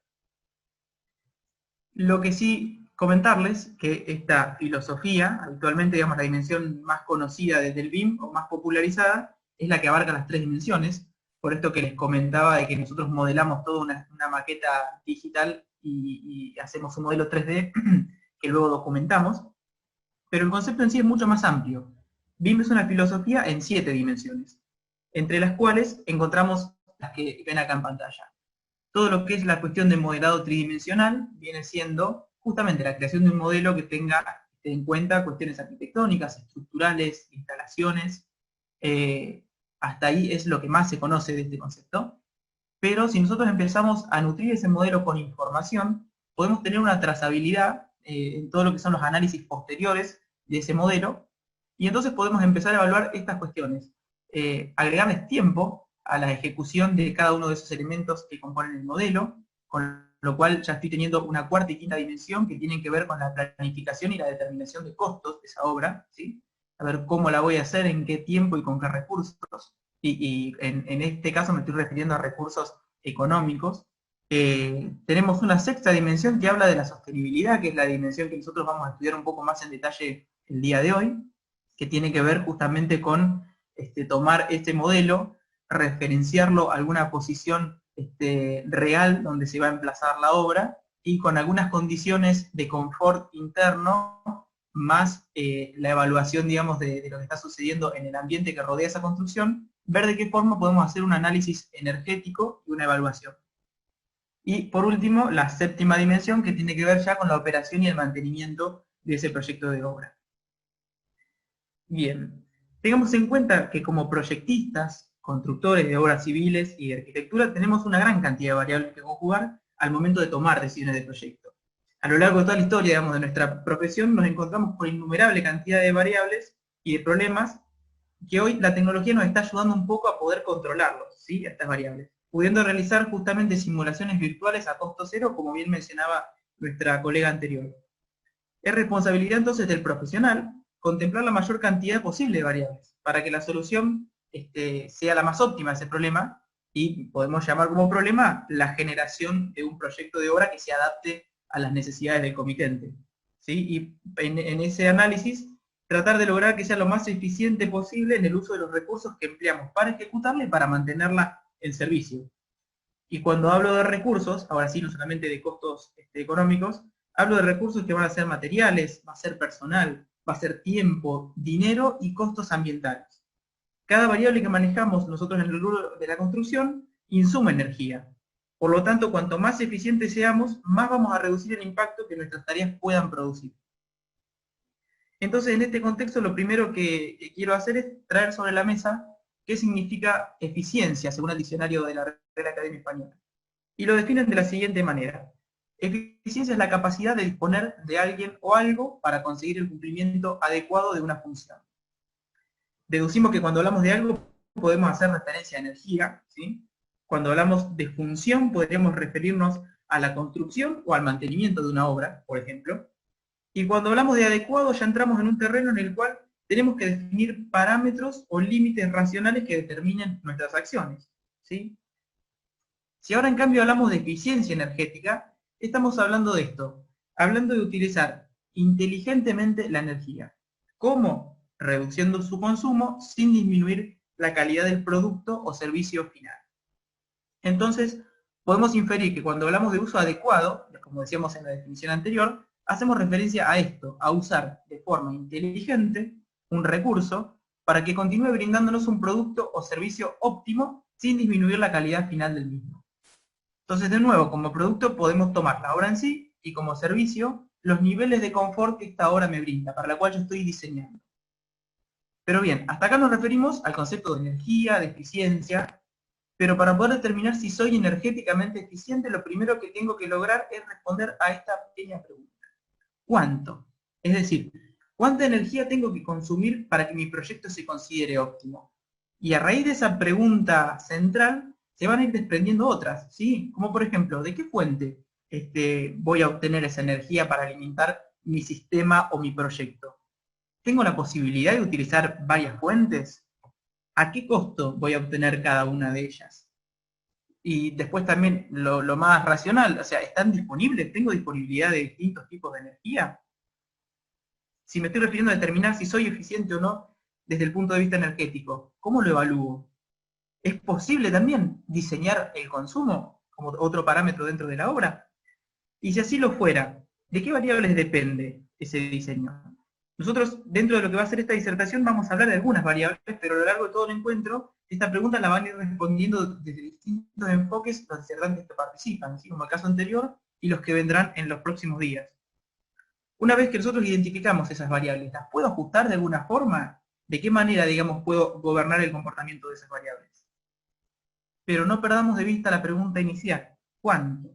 Lo que sí comentarles que esta filosofía, habitualmente, digamos, la dimensión más conocida desde el BIM o más popularizada, es la que abarca las tres dimensiones. Por esto que les comentaba de que nosotros modelamos toda una maqueta digital y hacemos un modelo 3D que luego documentamos. Pero el concepto en sí es mucho más amplio. BIM es una filosofía en 7 dimensiones, entre las cuales encontramos las que ven acá en pantalla. Todo lo que es la cuestión de modelado tridimensional viene siendo justamente la creación de un modelo que tenga en cuenta cuestiones arquitectónicas, estructurales, instalaciones. Hasta ahí es lo que más se conoce de este concepto. Pero si nosotros empezamos a nutrir ese modelo con información, podemos tener una trazabilidad en todo lo que son los análisis posteriores de ese modelo, y entonces podemos empezar a evaluar estas cuestiones. Agregarles tiempo a la ejecución de cada uno de esos elementos que componen el modelo, con lo cual ya estoy teniendo una cuarta y quinta dimensión que tienen que ver con la planificación y la determinación de costos de esa obra, ¿sí? A ver cómo la voy a hacer, en qué tiempo y con qué recursos, y en este caso me estoy refiriendo a recursos económicos. Tenemos una sexta dimensión que habla de la sostenibilidad, que es la dimensión que nosotros vamos a estudiar un poco más en detalle el día de hoy, que tiene que ver justamente con tomar este modelo, referenciarlo a alguna posición real donde se va a emplazar la obra, y con algunas condiciones de confort interno, más la evaluación, digamos, de lo que está sucediendo en el ambiente que rodea esa construcción, ver de qué forma podemos hacer un análisis energético y una evaluación. Y por último, la séptima dimensión, que tiene que ver ya con la operación y el mantenimiento de ese proyecto de obra. Bien, tengamos en cuenta que como proyectistas, constructores de obras civiles y de arquitectura, tenemos una gran cantidad de variables que conjugar al momento de tomar decisiones de proyecto. A lo largo de toda la historia, digamos, de nuestra profesión, nos encontramos con innumerable cantidad de variables y de problemas que hoy la tecnología nos está ayudando un poco a poder controlarlos, ¿sí? Estas variables, pudiendo realizar justamente simulaciones virtuales a costo cero, como bien mencionaba nuestra colega anterior. Es responsabilidad entonces del profesional contemplar la mayor cantidad posible de variables, para que la solución sea la más óptima a ese problema, y podemos llamar como problema la generación de un proyecto de obra que se adapte a las necesidades del comitente, ¿sí? Y en ese análisis, tratar de lograr que sea lo más eficiente posible en el uso de los recursos que empleamos para ejecutarla y para mantenerla en servicio. Y cuando hablo de recursos, ahora sí, no solamente de costos económicos, hablo de recursos que van a ser materiales, va a ser personal, va a ser tiempo, dinero y costos ambientales. Cada variable que manejamos nosotros en el rubro de la construcción insuma energía. Por lo tanto, cuanto más eficientes seamos, más vamos a reducir el impacto que nuestras tareas puedan producir. Entonces, en este contexto, lo primero que quiero hacer es traer sobre la mesa qué significa eficiencia, según el diccionario de la Real Academia Española. Y lo definen de la siguiente manera. Eficiencia es la capacidad de disponer de alguien o algo para conseguir el cumplimiento adecuado de una función. Deducimos que cuando hablamos de algo podemos hacer referencia a energía, ¿sí? Cuando hablamos de función podríamos referirnos a la construcción o al mantenimiento de una obra, por ejemplo. Y cuando hablamos de adecuado ya entramos en un terreno en el cual tenemos que definir parámetros o límites racionales que determinen nuestras acciones, ¿sí? Si ahora en cambio hablamos de eficiencia energética, estamos hablando de esto, hablando de utilizar inteligentemente la energía. ¿Cómo? Reduciendo su consumo sin disminuir la calidad del producto o servicio final. Entonces, podemos inferir que cuando hablamos de uso adecuado, como decíamos en la definición anterior, hacemos referencia a esto, a usar de forma inteligente un recurso para que continúe brindándonos un producto o servicio óptimo sin disminuir la calidad final del mismo. Entonces, de nuevo, como producto podemos tomar la obra en sí y como servicio los niveles de confort que esta obra me brinda, para la cual yo estoy diseñando. Pero bien, hasta acá nos referimos al concepto de energía, de eficiencia, pero para poder determinar si soy energéticamente eficiente, lo primero que tengo que lograr es responder a esta pequeña pregunta. ¿Cuánto? Es decir, ¿cuánta energía tengo que consumir para que mi proyecto se considere óptimo? Y a raíz de esa pregunta central, se van a ir desprendiendo otras, ¿sí? Como por ejemplo, ¿de qué fuente voy a obtener esa energía para alimentar mi sistema o mi proyecto? ¿Tengo la posibilidad de utilizar varias fuentes? ¿A qué costo voy a obtener cada una de ellas? Y después también lo más racional, o sea, ¿están disponibles? ¿Tengo disponibilidad de distintos tipos de energía? Si me estoy refiriendo a determinar si soy eficiente o no desde el punto de vista energético, ¿cómo lo evalúo? ¿Es posible también diseñar el consumo como otro parámetro dentro de la obra? Y si así lo fuera, ¿de qué variables depende ese diseño? Nosotros, dentro de lo que va a ser esta disertación, vamos a hablar de algunas variables, pero a lo largo de todo el encuentro, esta pregunta la van a ir respondiendo desde distintos enfoques los disertantes que participan, así como el caso anterior, y los que vendrán en los próximos días. Una vez que nosotros identificamos esas variables, ¿las puedo ajustar de alguna forma? ¿De qué manera, digamos, puedo gobernar el comportamiento de esas variables? Pero no perdamos de vista la pregunta inicial, ¿cuánto?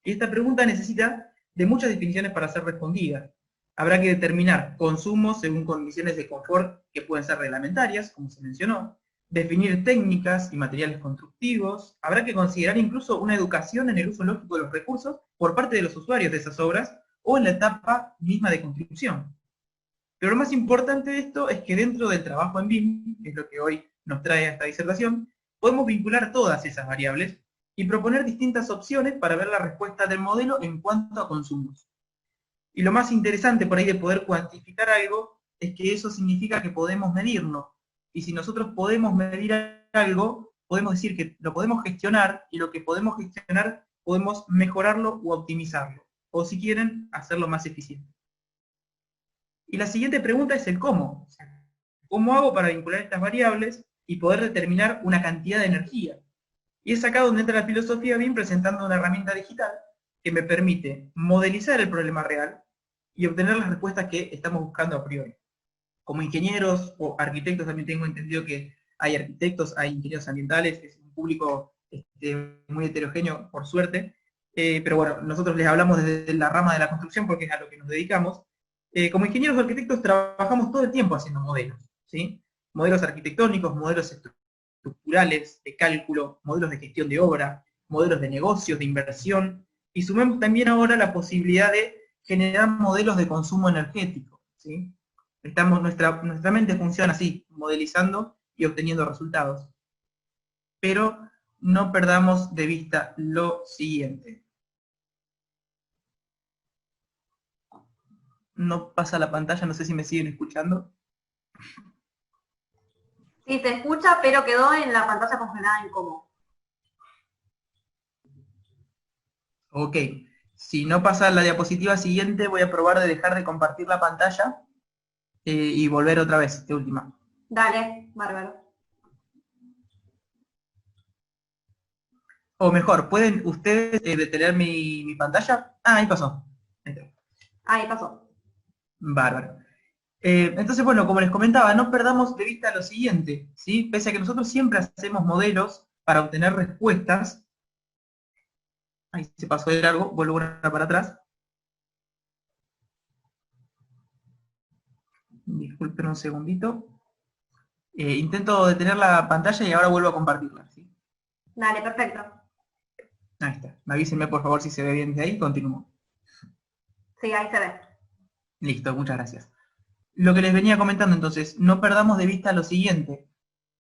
Y esta pregunta necesita de muchas definiciones para ser respondida. Habrá que determinar consumos según condiciones de confort que pueden ser reglamentarias, como se mencionó, definir técnicas y materiales constructivos, habrá que considerar incluso una educación en el uso lógico de los recursos por parte de los usuarios de esas obras o en la etapa misma de construcción. Pero lo más importante de esto es que dentro del trabajo en BIM, que es lo que hoy nos trae a esta disertación, podemos vincular todas esas variables y proponer distintas opciones para ver la respuesta del modelo en cuanto a consumos. Y lo más interesante por ahí de poder cuantificar algo es que eso significa que podemos medirlo. Y si nosotros podemos medir algo, podemos decir que lo podemos gestionar, y lo que podemos gestionar podemos mejorarlo o optimizarlo. O si quieren, hacerlo más eficiente. Y la siguiente pregunta es el cómo. ¿Cómo hago para vincular estas variables y poder determinar una cantidad de energía? Y es acá donde entra la filosofía BIM presentando una herramienta digital que me permite modelizar el problema real y obtener las respuestas que estamos buscando a priori. como ingenieros o arquitectos, también tengo entendido que hay arquitectos, hay ingenieros ambientales, es un público muy heterogéneo, por suerte. Pero bueno, nosotros les hablamos desde la rama de la construcción porque es a lo que nos dedicamos. Como ingenieros o arquitectos trabajamos todo el tiempo haciendo modelos, ¿sí? Modelos arquitectónicos, modelos estructurales, de cálculo, modelos de gestión de obra, modelos de negocios, de inversión, y sumemos también ahora la posibilidad de generar modelos de consumo energético, ¿sí? Nuestra mente funciona así, modelizando y obteniendo resultados. Pero no perdamos de vista lo siguiente. No pasa la pantalla, no sé si me siguen escuchando. Sí, se escucha, pero quedó en la pantalla congelada en cómo. Ok, si no pasa la diapositiva siguiente, voy a probar de dejar de compartir la pantalla y volver otra vez, de última. Dale, bárbaro. O mejor, ¿pueden ustedes detener mi pantalla? Ah, ahí pasó. Ahí pasó. Bárbaro. Entonces, bueno, como les comentaba, no perdamos de vista lo siguiente, ¿sí? Pese a que nosotros siempre hacemos modelos para obtener respuestas. Ahí se pasó de largo, vuelvo una para atrás. Disculpen un segundito. Intento detener la pantalla y ahora vuelvo a compartirla, ¿sí? Dale, perfecto. Ahí está. Avísenme por favor si se ve bien de ahí, continúo. Sí, ahí se ve. Listo, muchas gracias. Lo que les venía comentando entonces, no perdamos de vista lo siguiente.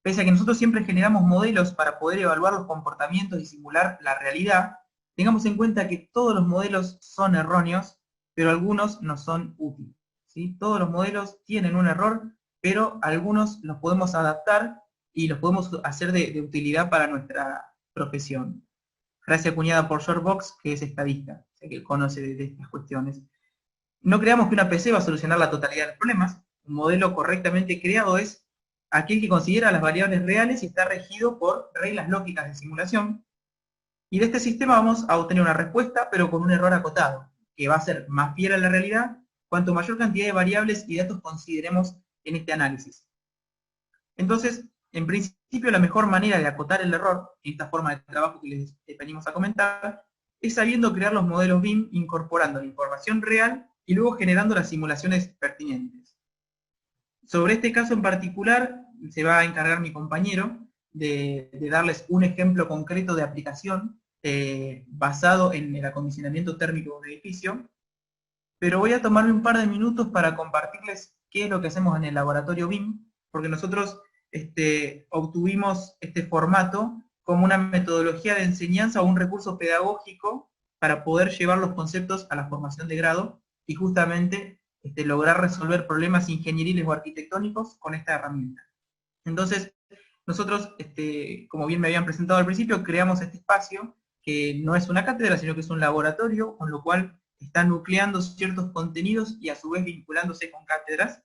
Pese a que nosotros siempre generamos modelos para poder evaluar los comportamientos y simular la realidad, tengamos en cuenta que todos los modelos son erróneos, pero algunos no son útiles, ¿sí? Todos los modelos tienen un error, pero algunos los podemos adaptar y los podemos hacer de utilidad para nuestra profesión. Frase acuñada por George Box, que es estadista, o sea, que conoce de estas cuestiones. No creamos que una PC va a solucionar la totalidad de los problemas. Un modelo correctamente creado es aquel que considera las variables reales y está regido por reglas lógicas de simulación. Y de este sistema vamos a obtener una respuesta, pero con un error acotado, que va a ser más fiel a la realidad cuanto mayor cantidad de variables y datos consideremos en este análisis. Entonces, en principio, la mejor manera de acotar el error, en esta forma de trabajo que les venimos a comentar, es sabiendo crear los modelos BIM incorporando la información real y luego generando las simulaciones pertinentes. Sobre este caso en particular, se va a encargar mi compañero de darles un ejemplo concreto de aplicación basado en el acondicionamiento térmico de un edificio, pero voy a tomarme un par de minutos para compartirles qué es lo que hacemos en el laboratorio BIM, porque nosotros obtuvimos este formato como una metodología de enseñanza o un recurso pedagógico para poder llevar los conceptos a la formación de grado y justamente lograr resolver problemas ingenieriles o arquitectónicos con esta herramienta. Entonces, nosotros, como bien me habían presentado al principio, creamos este espacio que no es una cátedra, sino que es un laboratorio, con lo cual está nucleando ciertos contenidos y a su vez vinculándose con cátedras.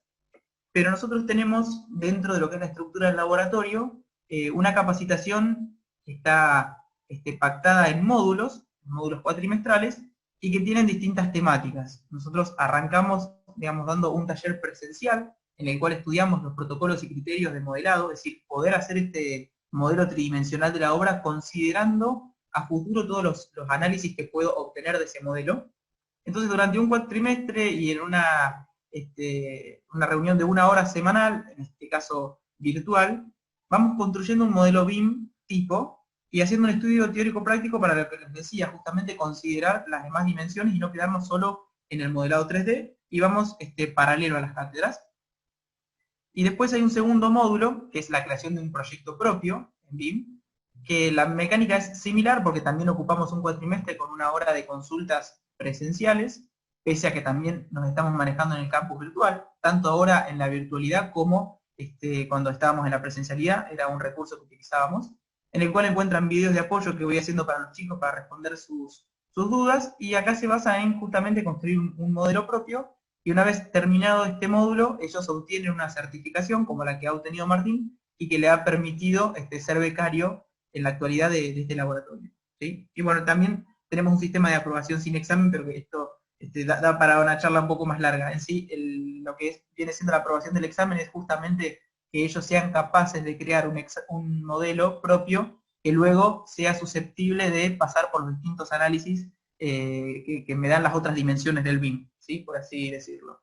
Pero nosotros tenemos, dentro de lo que es la estructura del laboratorio, una capacitación que está pactada en módulos cuatrimestrales, y que tienen distintas temáticas. Nosotros arrancamos, digamos, dando un taller presencial, en el cual estudiamos los protocolos y criterios de modelado, es decir, poder hacer este modelo tridimensional de la obra considerando a futuro todos los análisis que puedo obtener de ese modelo. Entonces, durante un cuatrimestre y en una reunión de 1 hora semanal, en este caso virtual, vamos construyendo un modelo BIM tipo, y haciendo un estudio teórico-práctico para lo que les decía, justamente considerar las demás dimensiones y no quedarnos solo en el modelado 3D, y vamos paralelo a las cátedras. Y después hay un segundo módulo, que es la creación de un proyecto propio en BIM, que la mecánica es similar porque también ocupamos un cuatrimestre con 1 hora de consultas presenciales, pese a que también nos estamos manejando en el campus virtual, tanto ahora en la virtualidad como cuando estábamos en la presencialidad, era un recurso que utilizábamos, en el cual encuentran videos de apoyo que voy haciendo para los chicos para responder sus dudas, y acá se basa en justamente construir un modelo propio, y una vez terminado este módulo, ellos obtienen una certificación como la que ha obtenido Martín, y que le ha permitido ser becario en la actualidad de este laboratorio, ¿sí? Y bueno, también tenemos un sistema de aprobación sin examen, pero que esto da para una charla un poco más larga. En sí, el lo que viene siendo la aprobación del examen es justamente que ellos sean capaces de crear un modelo propio que luego sea susceptible de pasar por los distintos análisis que me dan las otras dimensiones del BIM, ¿sí? Por así decirlo.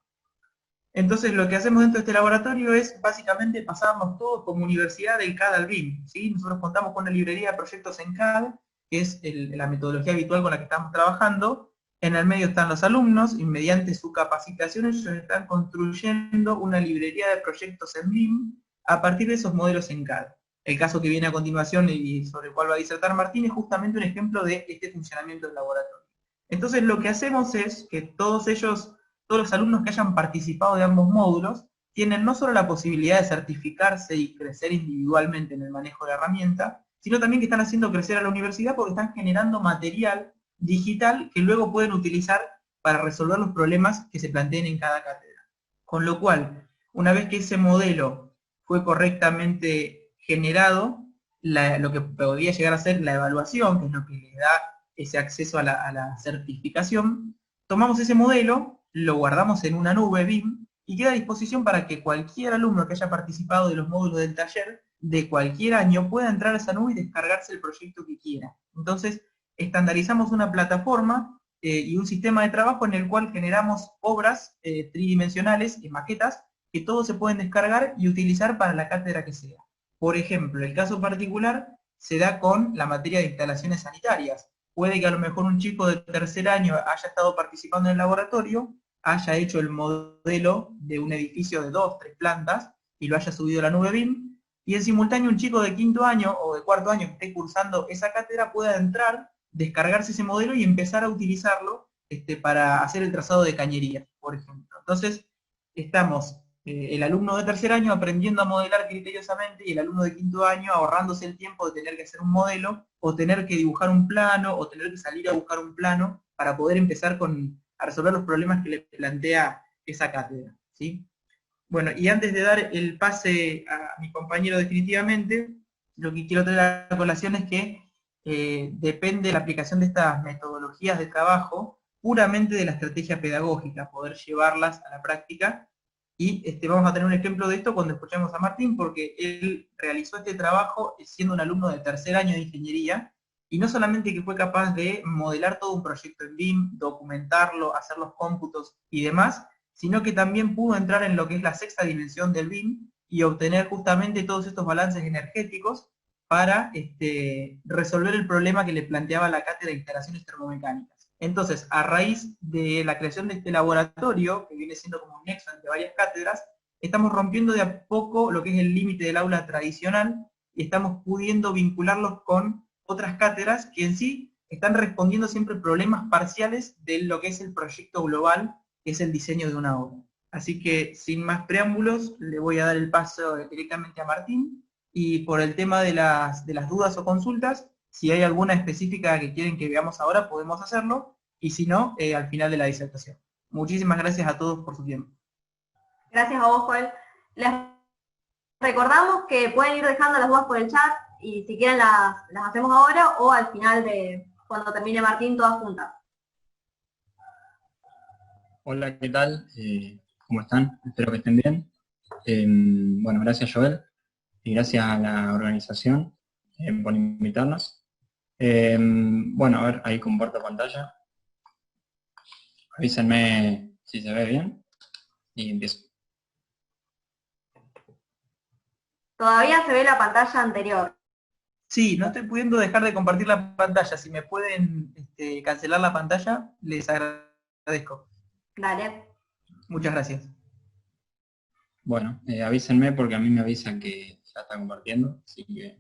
Entonces lo que hacemos dentro de este laboratorio es básicamente pasarnos todos como universidad del CAD al BIM, ¿sí? Nosotros contamos con una librería de proyectos en CAD, que es la metodología habitual con la que estamos trabajando. En el medio están los alumnos, y mediante su capacitación ellos están construyendo una librería de proyectos en BIM a partir de esos modelos en CAD. El caso que viene a continuación y sobre el cual va a disertar Martín es justamente un ejemplo de este funcionamiento del laboratorio. Entonces lo que hacemos es que todos los alumnos que hayan participado de ambos módulos tienen no solo la posibilidad de certificarse y crecer individualmente en el manejo de la herramienta, sino también que están haciendo crecer a la universidad porque están generando material digital que luego pueden utilizar para resolver los problemas que se planteen en cada cátedra. Con lo cual, una vez que ese modelo fue correctamente generado, lo que podría llegar a ser la evaluación, que es lo que le da ese acceso a la certificación, tomamos ese modelo, lo guardamos en una nube BIM y queda a disposición para que cualquier alumno que haya participado de los módulos del taller de cualquier año pueda entrar a esa nube y descargarse el proyecto que quiera. Entonces, estandarizamos una plataforma y un sistema de trabajo en el cual generamos obras tridimensionales, maquetas, que todos se pueden descargar y utilizar para la cátedra que sea. Por ejemplo, el caso particular se da con la materia de instalaciones sanitarias. Puede que a lo mejor un chico de tercer año haya estado participando en el laboratorio, haya hecho el modelo de un edificio de 2, 3 plantas y lo haya subido a la nube BIM, y en simultáneo un chico de quinto año o de cuarto año que esté cursando esa cátedra pueda entrar, descargarse ese modelo y empezar a utilizarlo para hacer el trazado de cañerías, por ejemplo. Entonces, estamos el alumno de tercer año aprendiendo a modelar criteriosamente y el alumno de quinto año ahorrándose el tiempo de tener que hacer un modelo, o tener que dibujar un plano, o tener que salir a buscar un plano para poder empezar a resolver los problemas que le plantea esa cátedra, ¿sí? Bueno, y antes de dar el pase a mi compañero definitivamente, lo que quiero traer a colación es que depende la aplicación de estas metodologías de trabajo puramente de la estrategia pedagógica, poder llevarlas a la práctica. Y vamos a tener un ejemplo de esto cuando escuchemos a Martín, porque él realizó este trabajo siendo un alumno de tercer año de ingeniería, y no solamente que fue capaz de modelar todo un proyecto en BIM, documentarlo, hacer los cómputos y demás, sino que también pudo entrar en lo que es la sexta dimensión del BIM y obtener justamente todos estos balances energéticos para resolver el problema que le planteaba la cátedra de instalaciones termomecánicas. Entonces, a raíz de la creación de este laboratorio, que viene siendo como un nexo entre varias cátedras, estamos rompiendo de a poco lo que es el límite del aula tradicional y estamos pudiendo vincularlos con otras cátedras que en sí están respondiendo siempre problemas parciales de lo que es el proyecto global, que es el diseño de una obra. Así que, sin más preámbulos, le voy a dar el paso directamente a Martín, y por el tema de las dudas o consultas, si hay alguna específica que quieren que veamos ahora, podemos hacerlo, y si no, al final de la disertación. Muchísimas gracias a todos por su tiempo. Gracias a vos, Joel. Les recordamos que pueden ir dejando las dudas por el chat, y si quieren las hacemos ahora o al final cuando termine Martín, todas juntas. Hola, ¿qué tal? ¿Cómo están? Espero que estén bien. Bueno, gracias Joel, y gracias a la organización por invitarnos. Bueno, a ver, ahí comparto pantalla. Avísenme si se ve bien y empiezo. Todavía se ve la pantalla anterior. Sí, no estoy pudiendo dejar de compartir la pantalla. Si me pueden cancelar la pantalla, les agradezco. Dale. Muchas gracias. Bueno, avísenme porque a mí me avisan que ya está compartiendo, así que...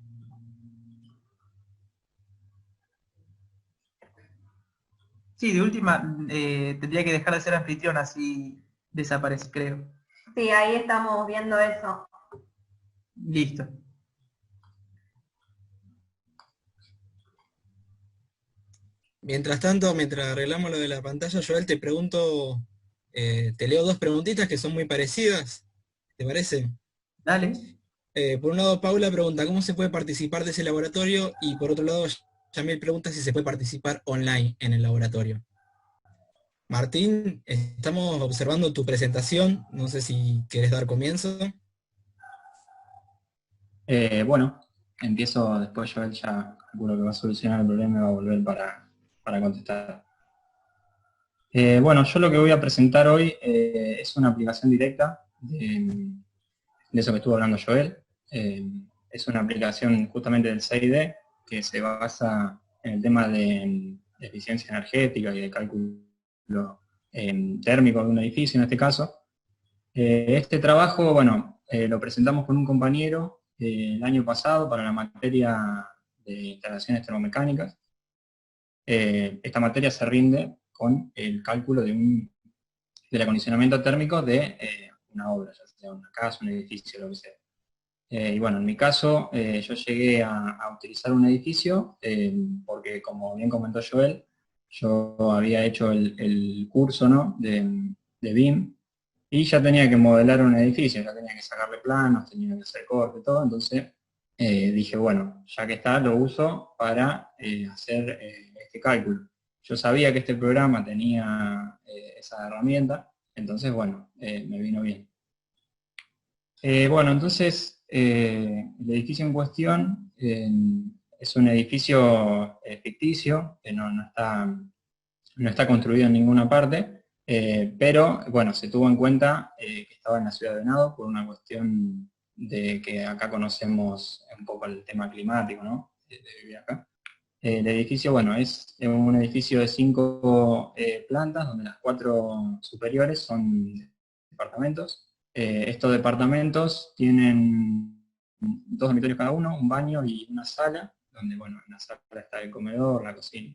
Sí, de última, tendría que dejar de ser anfitrión, así desaparece, creo. Sí, ahí estamos viendo eso. Listo. Mientras tanto, mientras arreglamos lo de la pantalla, Joel, te pregunto, te leo dos preguntitas que son muy parecidas, ¿te parece? Dale. Por un lado, Paula pregunta cómo se puede participar de ese laboratorio, y por otro lado, Yamil pregunta si se puede participar online en el laboratorio. Martín, estamos observando tu presentación, no sé si querés dar comienzo. Bueno, empiezo después. Joel ya calculo que va a solucionar el problema y va a volver para contestar. Bueno, yo lo que voy a presentar hoy es una aplicación directa de eso que estuvo hablando Joel. Es una aplicación justamente del CID que se basa en el tema de eficiencia energética y de cálculo térmico de un edificio en este caso. Este trabajo, bueno, lo presentamos con un compañero el año pasado para la materia de instalaciones termomecánicas. Esta materia se rinde con el cálculo del acondicionamiento térmico de una obra, ya sea una casa, un edificio, lo que sea. Y bueno, en mi caso, yo llegué a utilizar un edificio porque, como bien comentó Joel, yo había hecho el curso, ¿no?, de BIM, y ya tenía que modelar un edificio, ya tenía que sacarle planos, tenía que hacer corte, todo. Entonces dije, bueno, ya que está, lo uso para hacer este cálculo. Yo sabía que este programa tenía esa herramienta, entonces, bueno, me vino bien. Bueno, entonces, el edificio en cuestión es un edificio ficticio, que no está construido en ninguna parte, pero, bueno, se tuvo en cuenta que estaba en la ciudad de Venado por una cuestión de que acá conocemos un poco el tema climático, ¿no?, de vivir acá. El edificio, bueno, es un edificio de 5 plantas, donde las 4 superiores son departamentos. Estos departamentos tienen 2 dormitorios cada uno, un baño y una sala, donde, bueno, en la sala está el comedor, la cocina.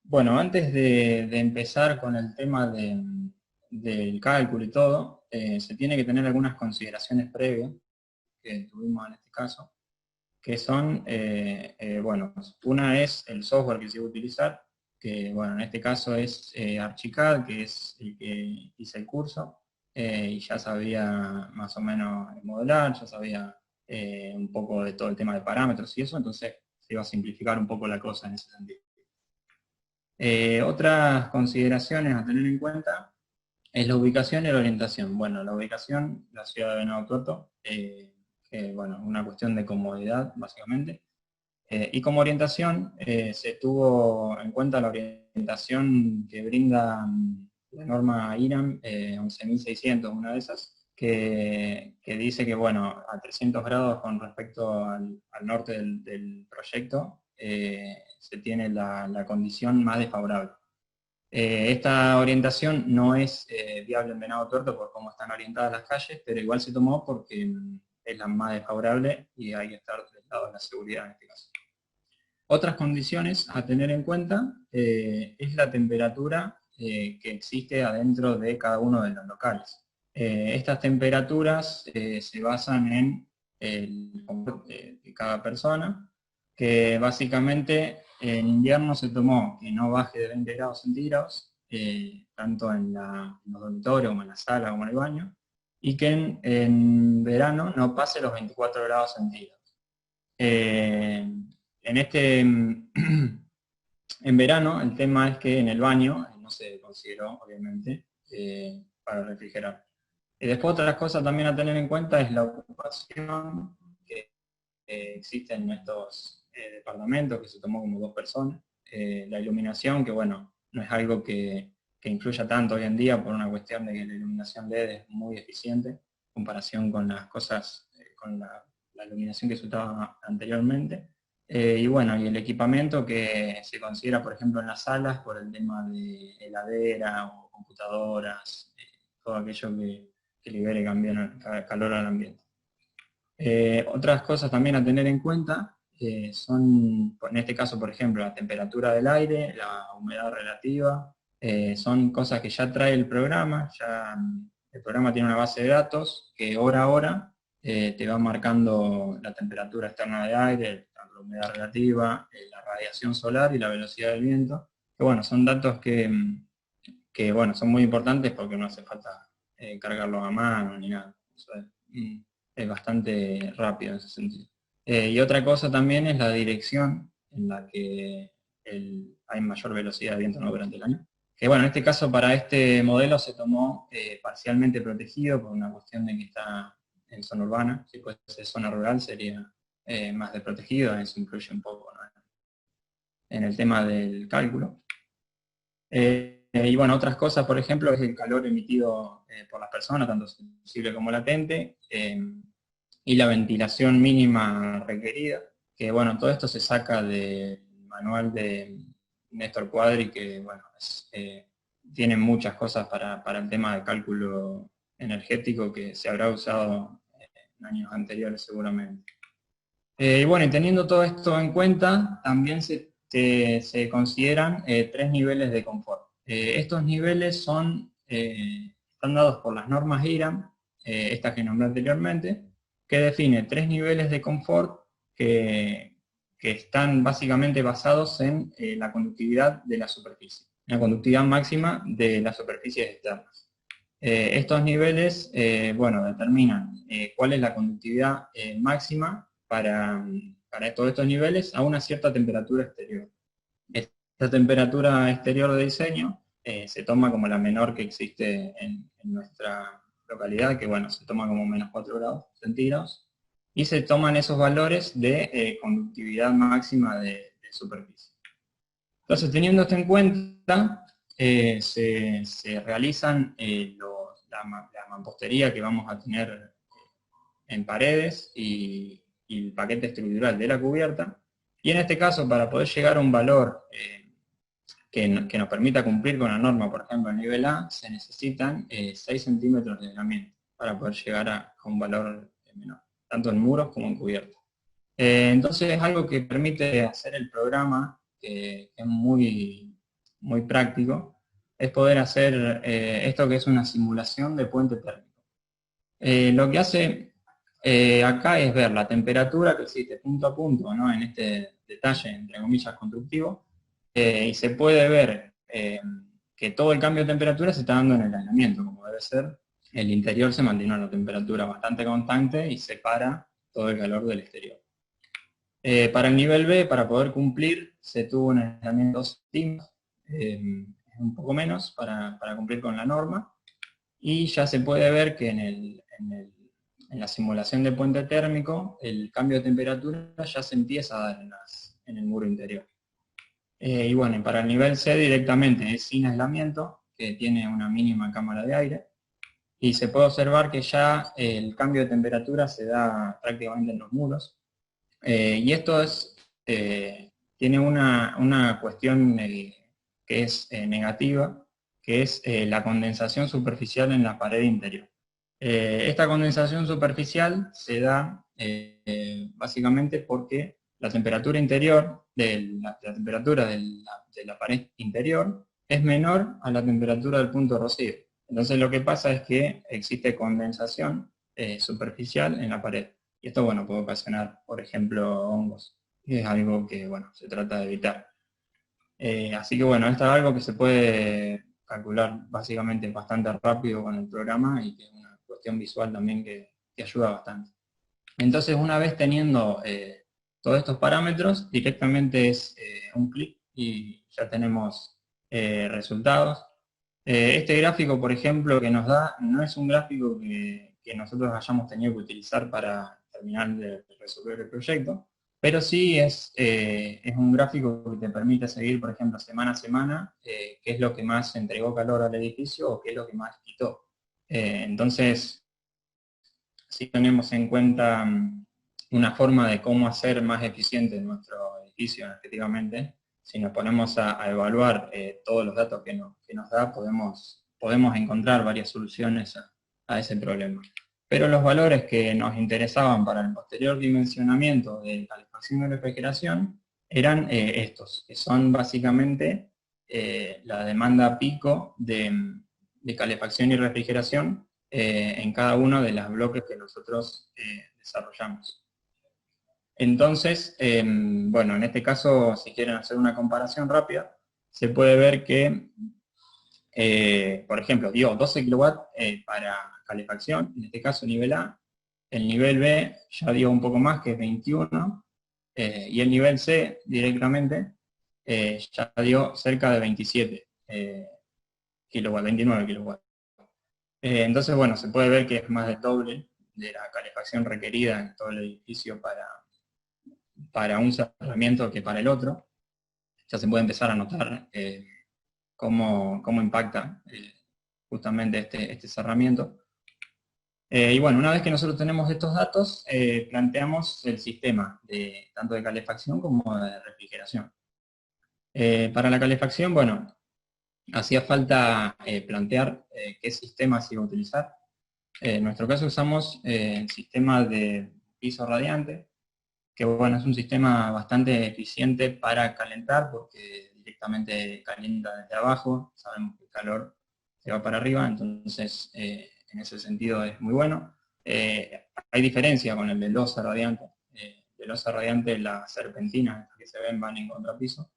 Bueno, antes de empezar con el tema del cálculo y todo, se tiene que tener algunas consideraciones previas, que tuvimos en este caso, que son, bueno, una es el software que se va a utilizar, que, bueno, en este caso es Archicad, que es el que hice el curso, y ya sabía más o menos modelar, ya sabía un poco de todo el tema de parámetros y eso, entonces se iba a simplificar un poco la cosa en ese sentido. Otras consideraciones a tener en cuenta es la ubicación y la orientación. Bueno, la ubicación, la ciudad de Venado Tuerto, bueno, una cuestión de comodidad, básicamente. Y como orientación, se tuvo en cuenta la orientación que brinda la norma IRAM 11.600, una de esas, que dice que, bueno, a 300 grados con respecto al norte del proyecto, se tiene la condición más desfavorable. Esta orientación no es viable en Venado Tuerto por cómo están orientadas las calles, pero igual se tomó porque es la más desfavorable y hay que estar del lado de la seguridad en este caso. Otras condiciones a tener en cuenta es la temperatura que existe adentro de cada uno de los locales. Estas temperaturas se basan en el confort de cada persona, que básicamente en invierno se tomó que no baje de 20 grados centígrados, tanto en los dormitorios como en la sala como en el baño, y que en verano no pase los 24 grados centígrados. En verano el tema es que en el baño no se consideró, obviamente, para refrigerar. Y después otras cosas también a tener en cuenta es la ocupación que existe en estos departamentos, que se tomó como 2 personas. La iluminación, que, bueno, no es algo que influya tanto hoy en día por una cuestión de que la iluminación LED es muy eficiente en comparación con las cosas, con la iluminación que se usaba anteriormente. Y bueno, y el equipamiento que se considera, por ejemplo, en las salas por el tema de heladera o computadoras, todo aquello que libere calor al ambiente. Otras cosas también a tener en cuenta son, en este caso, por ejemplo, la temperatura del aire, la humedad relativa, son cosas que ya trae el programa. Ya el programa tiene una base de datos que hora a hora te va marcando la temperatura externa del aire, la humedad relativa, la radiación solar y la velocidad del viento, que, bueno, son datos que bueno, son muy importantes porque no hace falta cargarlos a mano ni nada. O sea, es bastante rápido en ese sentido. Y otra cosa también es la dirección en la que hay mayor velocidad de viento, ¿no?, durante el año. Que bueno, en este caso para este modelo se tomó parcialmente protegido por una cuestión de que está en zona urbana. Si fuese zona rural sería más desprotegido, eso influye un poco, ¿no?, en el tema del cálculo. Y bueno, otras cosas, por ejemplo, es el calor emitido por las personas, tanto sensible como latente, y la ventilación mínima requerida, que bueno, todo esto se saca del manual de Néstor Cuadri, que bueno, tiene muchas cosas para el tema de cálculo energético que se habrá usado en años anteriores seguramente. Y bueno, y teniendo todo esto en cuenta, también se consideran 3 niveles de confort. Estos niveles están dados por las normas IRAM, estas que nombré anteriormente, que define 3 niveles de confort que están básicamente basados en la conductividad de la superficie, la conductividad máxima de las superficies externas. Estos niveles, bueno, determinan cuál es la conductividad máxima para todos estos niveles a una cierta temperatura exterior. Esta temperatura exterior de diseño se toma como la menor que existe en nuestra localidad, que bueno, se toma como menos 4 grados centígrados, y se toman esos valores de conductividad máxima de superficie. Entonces, teniendo esto en cuenta, se realizan la mampostería que vamos a tener en paredes y el paquete estructural de la cubierta, y en este caso, para poder llegar a un valor que nos permita cumplir con la norma, por ejemplo, el nivel A, se necesitan 6 centímetros de aislamiento para poder llegar a un valor menor, tanto en muros como en cubierta. Entonces es algo que permite hacer el programa, que es muy, muy práctico, es poder hacer esto que es una simulación de puente térmico. Lo que hace acá es ver la temperatura que existe punto a punto, ¿no?, en este detalle, entre comillas, constructivo, y se puede ver que todo el cambio de temperatura se está dando en el aislamiento, como debe ser. El interior se mantiene a una temperatura bastante constante y separa todo el calor del exterior. Para el nivel B, para poder cumplir, se tuvo un aislamiento 2 centímetros, un poco menos para cumplir con la norma, y ya se puede ver que en la simulación de puente térmico, el cambio de temperatura ya se empieza a dar en el muro interior. Y bueno, para el nivel C directamente es sin aislamiento, que tiene una mínima cámara de aire, y se puede observar que ya el cambio de temperatura se da prácticamente en los muros. Y esto tiene una cuestión que es negativa, que es la condensación superficial en la pared interior. Esta condensación superficial se da básicamente porque la temperatura interior, la temperatura de la pared interior es menor a la temperatura del punto de rocío. Entonces lo que pasa es que existe condensación superficial en la pared. Y esto, bueno, puede ocasionar, por ejemplo, hongos, que es algo que, bueno, se trata de evitar. Así que, bueno, esto es algo que se puede calcular básicamente bastante rápido con el programa y que es una cuestión visual también que ayuda bastante. Entonces, una vez teniendo todos estos parámetros, directamente es un clic y ya tenemos resultados. Este gráfico, por ejemplo, que nos da, no es un gráfico que nosotros hayamos tenido que utilizar para terminar de resolver el proyecto, pero sí es un gráfico que te permite seguir, por ejemplo, semana a semana, qué es lo que más entregó calor al edificio o qué es lo que más quitó. Entonces, si tenemos en cuenta una forma de cómo hacer más eficiente nuestro edificio energéticamente, si nos ponemos a evaluar todos los datos que nos da, podemos encontrar varias soluciones a ese problema. Pero los valores que nos interesaban para el posterior dimensionamiento de calefacción y refrigeración eran estos, que son básicamente la demanda pico de calefacción y refrigeración en cada uno de los bloques que nosotros desarrollamos. Entonces, bueno, en este caso, si quieren hacer una comparación rápida, se puede ver que, por ejemplo, dio 12 kW para calefacción, en este caso nivel A, el nivel B ya dio un poco más, que es 21, y el nivel C directamente ya dio cerca de 27 kilowatts, 29 kilowatts. Entonces, bueno, se puede ver que es más del doble de la calefacción requerida en todo el edificio para un cerramiento que para el otro. Ya se puede empezar a notar cómo impacta justamente este cerramiento. Y bueno, una vez que nosotros tenemos estos datos, planteamos el sistema tanto de calefacción como de refrigeración. Para la calefacción, bueno, hacía falta plantear qué sistema se iba a utilizar. En nuestro caso usamos el sistema de piso radiante, que bueno, es un sistema bastante eficiente para calentar, porque directamente calienta desde abajo, sabemos que el calor se va para arriba, entonces en ese sentido es muy bueno. Hay diferencia con el de losa radiante. De losa radiante, las serpentinas que se ven van en contrapiso.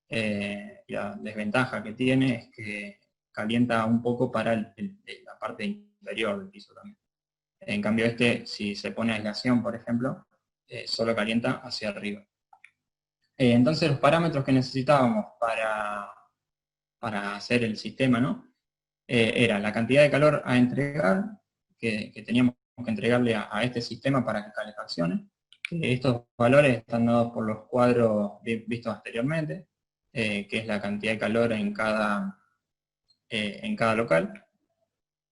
La desventaja que tiene es que calienta un poco para la parte inferior del piso también. En cambio si se pone aislación, por ejemplo, solo calienta hacia arriba. Entonces los parámetros que necesitábamos para hacer el sistema, ¿no? Era la cantidad de calor a entregar, que teníamos que entregarle a este sistema para que calefaccione. Estos valores están dados por los cuadros vistos anteriormente, que es la cantidad de calor en cada local.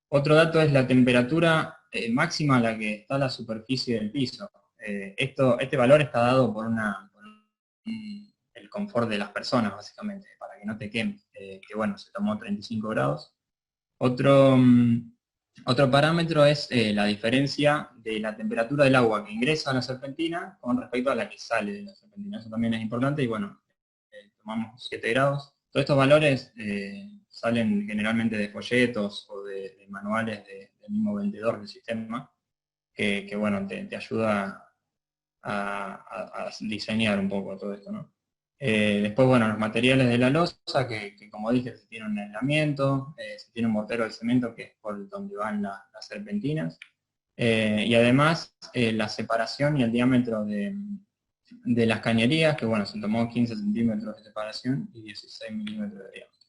Otro dato es la temperatura máxima a la que está la superficie del piso. Este valor está dado por el confort de las personas, básicamente, para que no te quemes, que bueno, se tomó 35 grados. Otro parámetro es la diferencia de la temperatura del agua que ingresa a la serpentina con respecto a la que sale de la serpentina. Eso también es importante y bueno, tomamos 7 grados. Todos estos valores salen generalmente de folletos o de manuales del mismo vendedor del sistema, que bueno, te ayuda a diseñar un poco todo esto, ¿no? Después, bueno, los materiales de la losa, que como dije, se tiene un aislamiento, se tiene un mortero de cemento, que es por donde van las serpentinas, y además la separación y el diámetro de las cañerías, que bueno, se tomó 15 centímetros de separación y 16 milímetros de diámetro.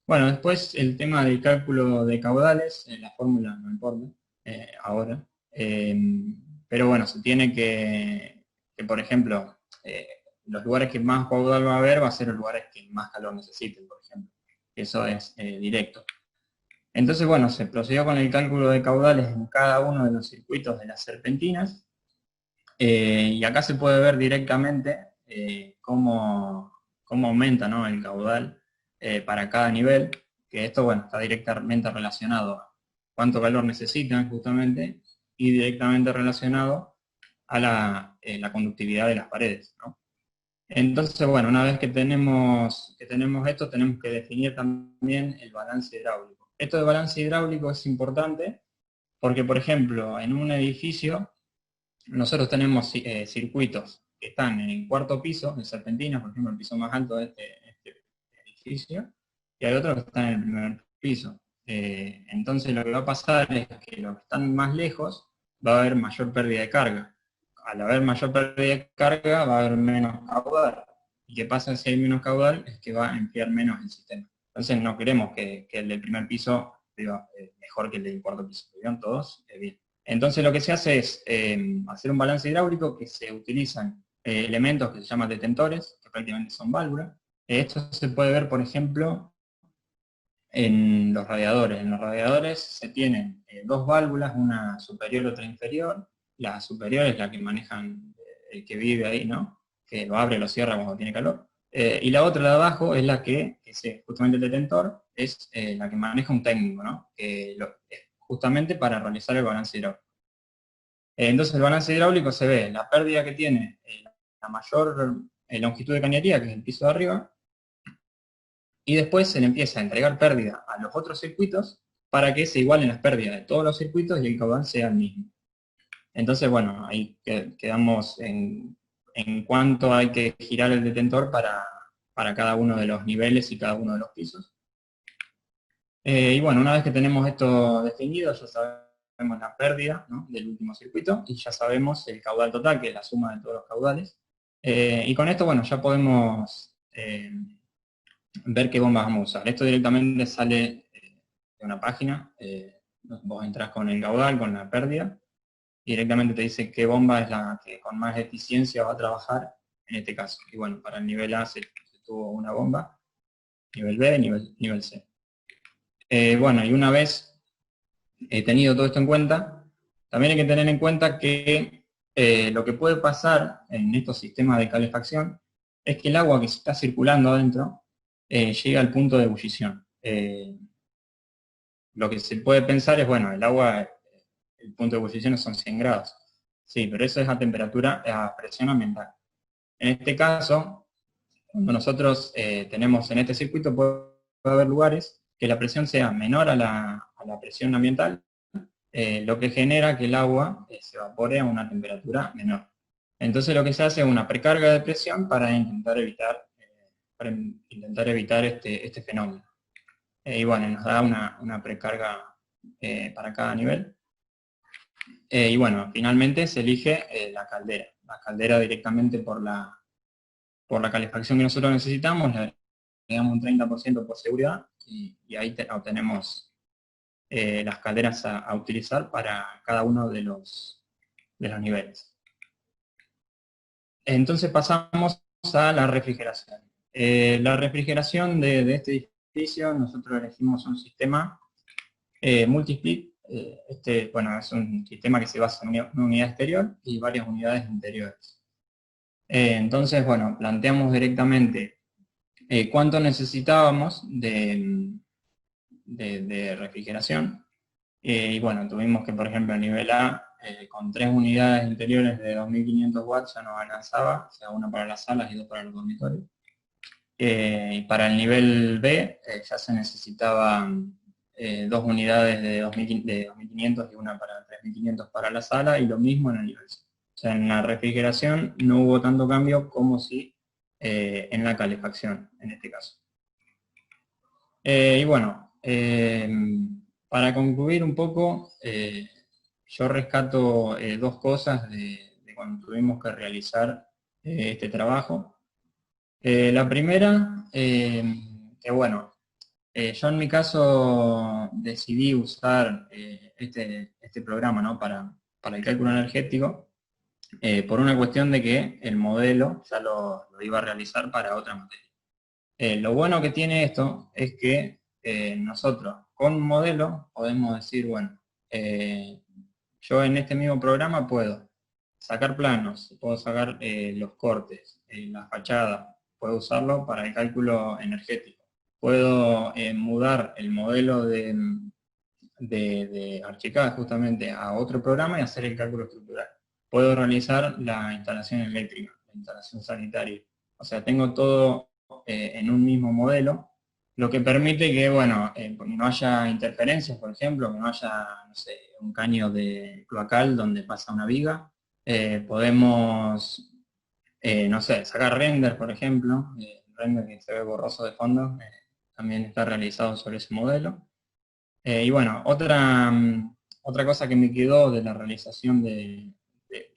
Bueno, después el tema del cálculo de caudales, la fórmula no importa ahora, pero bueno, se tiene que por ejemplo, los lugares que más caudal va a haber va a ser los lugares que más calor necesiten, por ejemplo. Eso es directo. Entonces, bueno, se procedió con el cálculo de caudales en cada uno de los circuitos de las serpentinas, y acá se puede ver directamente cómo aumenta, ¿no?, el caudal para cada nivel, que esto, bueno, está directamente relacionado a cuánto calor necesitan, justamente, y directamente relacionado a la conductividad de las paredes, ¿no? Entonces, bueno, una vez que tenemos esto, tenemos que definir también el balance hidráulico. Esto de balance hidráulico es importante porque, por ejemplo, en un edificio nosotros tenemos circuitos que están en el cuarto piso, de serpentinas, por ejemplo, el piso más alto de este edificio, y hay otros que están en el primer piso. Entonces lo que va a pasar es que los que están más lejos va a haber mayor pérdida de carga. Al haber mayor pérdida de carga va a haber menos caudal. ¿Y qué pasa si hay menos caudal? Es que va a enfriar menos el sistema. Entonces no queremos que el del primer piso viva mejor que el del cuarto piso. ¿Vivan todos? Bien. Entonces lo que se hace es hacer un balance hidráulico, que se utilizan elementos que se llaman detentores, que prácticamente son válvulas. Esto se puede ver, por ejemplo, en los radiadores. En los radiadores se tienen dos válvulas, una superior y otra inferior. La superior es la que manejan el que vive ahí, ¿no?, que lo abre y lo cierra cuando tiene calor. Y la otra, la de abajo, es la que es justamente el detentor, es la que maneja un técnico, ¿no?, que es justamente para realizar el balance hidráulico. Entonces el balance hidráulico se ve la pérdida que tiene la mayor longitud de cañería, que es el piso de arriba, y después se le empieza a entregar pérdida a los otros circuitos para que se igualen las pérdidas de todos los circuitos y el caudal sea el mismo. Entonces, bueno, ahí quedamos en cuánto hay que girar el detentor para cada uno de los niveles y cada uno de los pisos. Y bueno, una vez que tenemos esto definido, ya sabemos la pérdida, ¿no?, del último circuito, y ya sabemos el caudal total, que es la suma de todos los caudales. Y con esto, bueno, ya podemos ver qué bombas vamos a usar. Esto directamente sale de una página, vos entras con el caudal, con la pérdida, y directamente te dice qué bomba es la que con más eficiencia va a trabajar en este caso. Y bueno, para el nivel A se tuvo una bomba, nivel B, nivel C. Bueno, y una vez tenido todo esto en cuenta, también hay que tener en cuenta que lo que puede pasar en estos sistemas de calefacción es que el agua que está circulando adentro llega al punto de ebullición. Lo que se puede pensar es, bueno, el agua, el punto de ebullición son 100 grados. Sí, pero eso es a temperatura, a presión ambiental. En este caso, cuando nosotros tenemos en este circuito, puede haber lugares que la presión sea menor a la presión ambiental, lo que genera que el agua se evapore a una temperatura menor. Entonces lo que se hace es una precarga de presión para intentar evitar este fenómeno. Y bueno, nos da una precarga para cada nivel. Y bueno, finalmente se elige la caldera directamente por la calefacción que nosotros necesitamos, le damos un 30% por seguridad y ahí obtenemos las calderas a utilizar para cada uno de los niveles. Entonces pasamos a la refrigeración. La refrigeración de este edificio, nosotros elegimos un sistema multi-split. Bueno, es un sistema que se basa en una unidad exterior y varias unidades interiores. Entonces, bueno, planteamos directamente cuánto necesitábamos de refrigeración. Y bueno, tuvimos que, por ejemplo, a nivel A, con 3 unidades interiores de 2500 watts ya nos alcanzaba, o sea, una para las salas y 2 para los dormitorios. Y para el nivel B ya se necesitaban 2 unidades de 2500 y una para 3500 para la sala, y lo mismo en el nivel C. O sea, en la refrigeración no hubo tanto cambio como si en la calefacción, en este caso. Y bueno, para concluir un poco, yo rescato 2 cosas de cuando tuvimos que realizar este trabajo. La primera, que bueno, yo en mi caso decidí usar este programa, ¿no?, para el cálculo energético, por una cuestión de que el modelo ya lo iba a realizar para otra materia. Lo bueno que tiene esto es que nosotros con un modelo podemos decir, bueno, yo en este mismo programa puedo sacar planos, puedo sacar los cortes, la fachada, puedo usarlo para el cálculo energético. Puedo mudar el modelo de Archicad justamente a otro programa y hacer el cálculo estructural. Puedo realizar la instalación eléctrica, la instalación sanitaria. O sea, tengo todo en un mismo modelo, lo que permite que, bueno, no haya interferencias, por ejemplo, que no haya, no sé, un caño de cloacal donde pasa una viga. Podemos, no sé, sacar render, por ejemplo, render que se ve borroso de fondo, también está realizado sobre ese modelo. Y bueno, otra cosa que me quedó de la realización de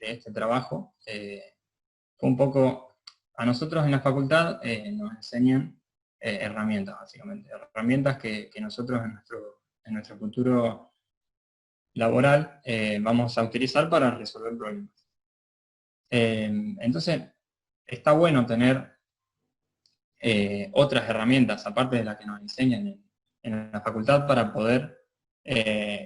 este trabajo fue un poco, a nosotros en la facultad nos enseñan herramientas, básicamente, herramientas que nosotros en nuestro futuro laboral vamos a utilizar para resolver problemas. Entonces, está bueno tener otras herramientas, aparte de las que nos enseñan en la facultad, para poder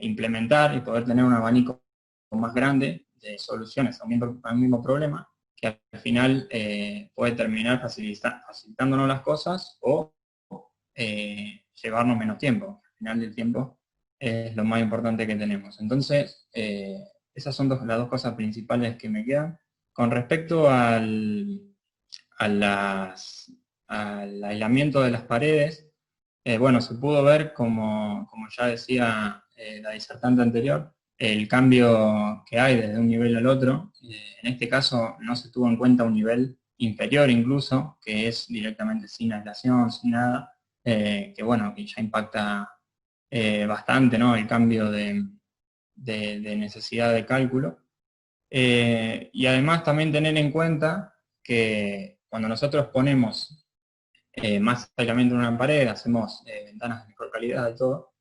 implementar y poder tener un abanico más grande de soluciones a un mismo problema, que al final puede terminar facilitándonos las cosas o llevarnos menos tiempo. Al final del tiempo es lo más importante que tenemos. Entonces, esas son las 2 cosas principales que me quedan. Con respecto al aislamiento de las paredes, bueno, se pudo ver, como ya decía la disertante anterior, el cambio que hay desde un nivel al otro. En este caso no se tuvo en cuenta un nivel inferior incluso, que es directamente sin aislación, sin nada, que bueno, que ya impacta bastante, ¿no?, el cambio de necesidad de cálculo. Y además también tener en cuenta que cuando nosotros ponemos más aislamiento en una pared, hacemos ventanas de mejor calidad y todo.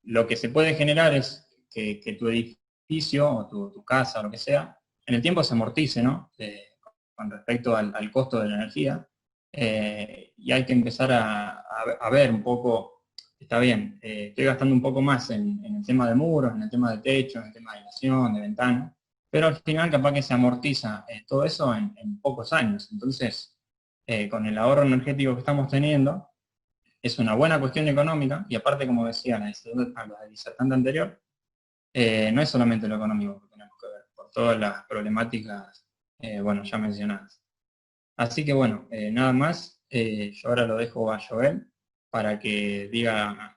Lo que se puede generar es que tu edificio o tu casa o lo que sea, en el tiempo se amortice, ¿no? Con respecto al costo de la energía. Y hay que empezar a ver un poco, está bien, estoy gastando un poco más en el tema de muros, en el tema de techo, en el tema de aislación, de ventanas, pero al final capaz que se amortiza todo eso en pocos años. Entonces, con el ahorro energético que estamos teniendo, es una buena cuestión económica, y aparte, como decía la disertante anterior, no es solamente lo económico que tenemos que ver, por todas las problemáticas, bueno, ya mencionadas. Así que bueno, nada más, yo ahora lo dejo a Joel para que diga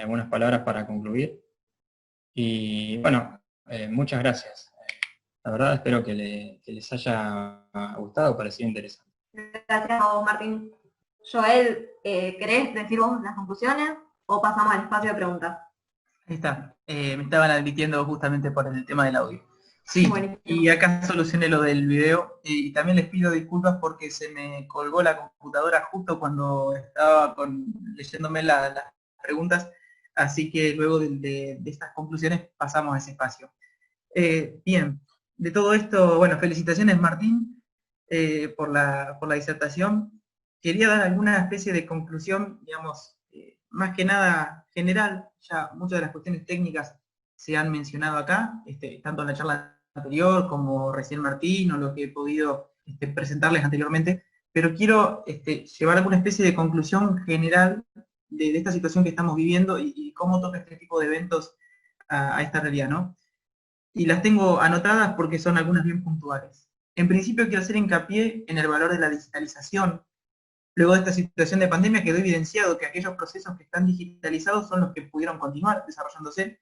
algunas palabras para concluir. Y bueno, muchas gracias. La verdad espero que les haya gustado, parecido interesante. Gracias a vos, Martín. Joel, ¿querés decir vos las conclusiones o pasamos al espacio de preguntas? Ahí está. Me estaban advirtiendo justamente por el tema del audio. Sí, Buenísimo. y acá solucioné lo del video, y también les pido disculpas porque se me colgó la computadora justo cuando estaba leyéndome las preguntas, así que luego de estas conclusiones pasamos a ese espacio. Bien, de todo esto, bueno, felicitaciones Martín por la disertación. Quería dar alguna especie de conclusión, digamos, más que nada general. Ya muchas de las cuestiones técnicas se han mencionado acá, tanto en la charla anterior como recién Martín, o lo que he podido presentarles anteriormente, pero quiero llevar alguna especie de conclusión general de esta situación que estamos viviendo y cómo toca este tipo de eventos a esta realidad, ¿no? Y las tengo anotadas porque son algunas bien puntuales. En principio quiero hacer hincapié en el valor de la digitalización. Luego de esta situación de pandemia quedó evidenciado que aquellos procesos que están digitalizados son los que pudieron continuar desarrollándose,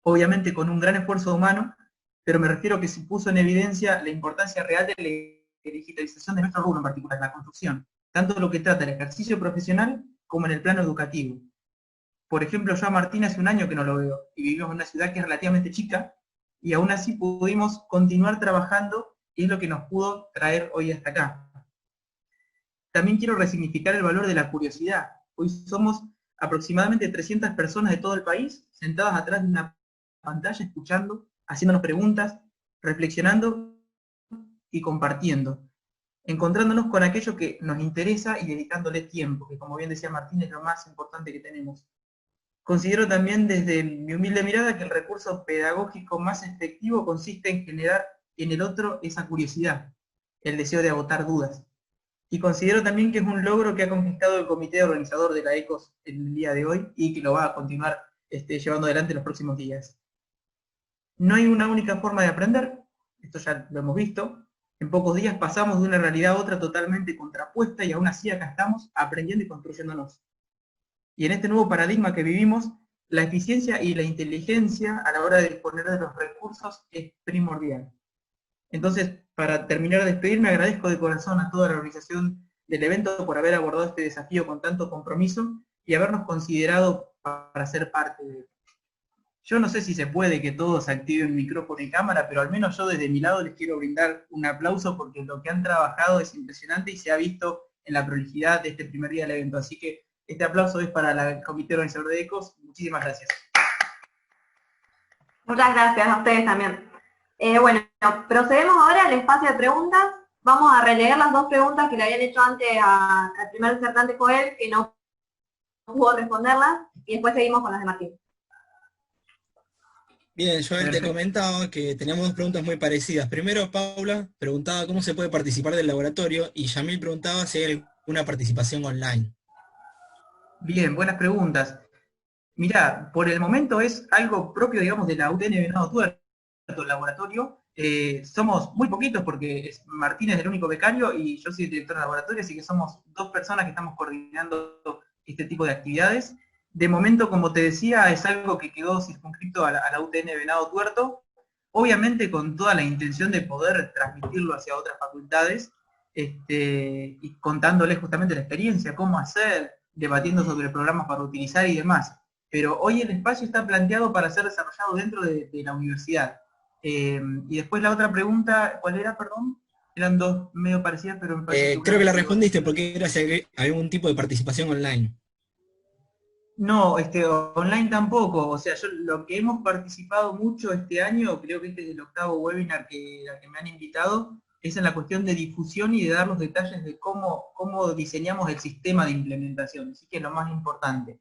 obviamente con un gran esfuerzo humano, pero me refiero a que se puso en evidencia la importancia real de la digitalización de nuestro rubro en particular, la construcción, tanto lo que trata el ejercicio profesional como en el plano educativo. Por ejemplo, yo a Martín hace un año que no lo veo, y vivimos en una ciudad que es relativamente chica, y aún así pudimos continuar trabajando, y es lo que nos pudo traer hoy hasta acá. También quiero resignificar el valor de la curiosidad. Hoy somos aproximadamente 300 personas de todo el país, sentadas atrás de una pantalla, escuchando, haciéndonos preguntas, reflexionando y compartiendo, encontrándonos con aquello que nos interesa y dedicándole tiempo, que como bien decía Martín es lo más importante que tenemos. Considero también desde mi humilde mirada que el recurso pedagógico más efectivo consiste en generar en el otro esa curiosidad, el deseo de agotar dudas. Y considero también que es un logro que ha conquistado el comité organizador de la ECOS en el día de hoy y que lo va a continuar llevando adelante en los próximos días. No hay una única forma de aprender, esto ya lo hemos visto. En pocos días pasamos de una realidad a otra totalmente contrapuesta y aún así acá estamos aprendiendo y construyéndonos. Y en este nuevo paradigma que vivimos, la eficiencia y la inteligencia a la hora de disponer de los recursos es primordial. Entonces, para terminar de despedirme, agradezco de corazón a toda la organización del evento por haber abordado este desafío con tanto compromiso y habernos considerado para ser parte de él. Yo no sé si se puede que todos activen micrófono y cámara, pero al menos yo desde mi lado les quiero brindar un aplauso porque lo que han trabajado es impresionante y se ha visto en la prolijidad de este primer día del evento. Así que este aplauso es para el comité organizador de ECOS. Muchísimas gracias. Muchas gracias a ustedes también. Bueno, procedemos ahora al espacio de preguntas. Vamos a releer las dos preguntas que le habían hecho antes al primer disertante Joel, que no pudo responderlas, y después seguimos con las de Martín. Bien, Joel, te comentaba que teníamos dos preguntas muy parecidas. Primero, Paula preguntaba cómo se puede participar del laboratorio y Yamil preguntaba si hay alguna participación online. Bien, buenas preguntas. Mirá, por el momento es algo propio, digamos, de la UTN Venado Tuerto, el laboratorio. Somos muy poquitos porque Martín es el único becario y yo soy el director del laboratorio, así que somos dos personas que estamos coordinando este tipo de actividades. De momento, como te decía, es algo que quedó circunscrito a la UTN Venado Tuerto, obviamente con toda la intención de poder transmitirlo hacia otras facultades, y contándoles justamente la experiencia, cómo hacer, debatiendo sobre programas para utilizar y demás. Pero hoy el espacio está planteado para ser desarrollado dentro de la universidad. Y después la otra pregunta, ¿cuál era, perdón? Eran dos medio parecidas, pero me parece Creo que la respondiste porque era si había algún tipo de participación online. No, online tampoco. O sea, yo lo que hemos participado mucho este año, creo que este es el 8º webinar al que me han invitado, es en la cuestión de difusión y de dar los detalles de cómo diseñamos el sistema de implementación. Así que es lo más importante.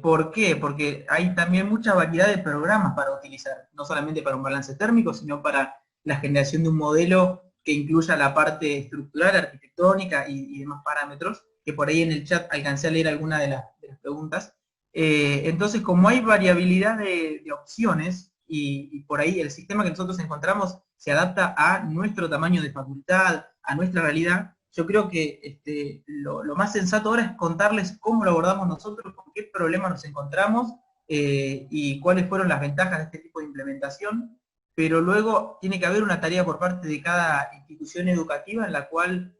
¿Por qué? Porque hay también mucha variedad de programas para utilizar, no solamente para un balance térmico, sino para la generación de un modelo que incluya la parte estructural, arquitectónica y demás parámetros, que por ahí en el chat alcancé a leer alguna de las preguntas. Entonces, como hay variabilidad de opciones, y por ahí el sistema que nosotros encontramos se adapta a nuestro tamaño de facultad, a nuestra realidad, yo creo que lo más sensato ahora es contarles cómo lo abordamos nosotros, con qué problemas nos encontramos, y cuáles fueron las ventajas de este tipo de implementación, pero luego tiene que haber una tarea por parte de cada institución educativa en la cual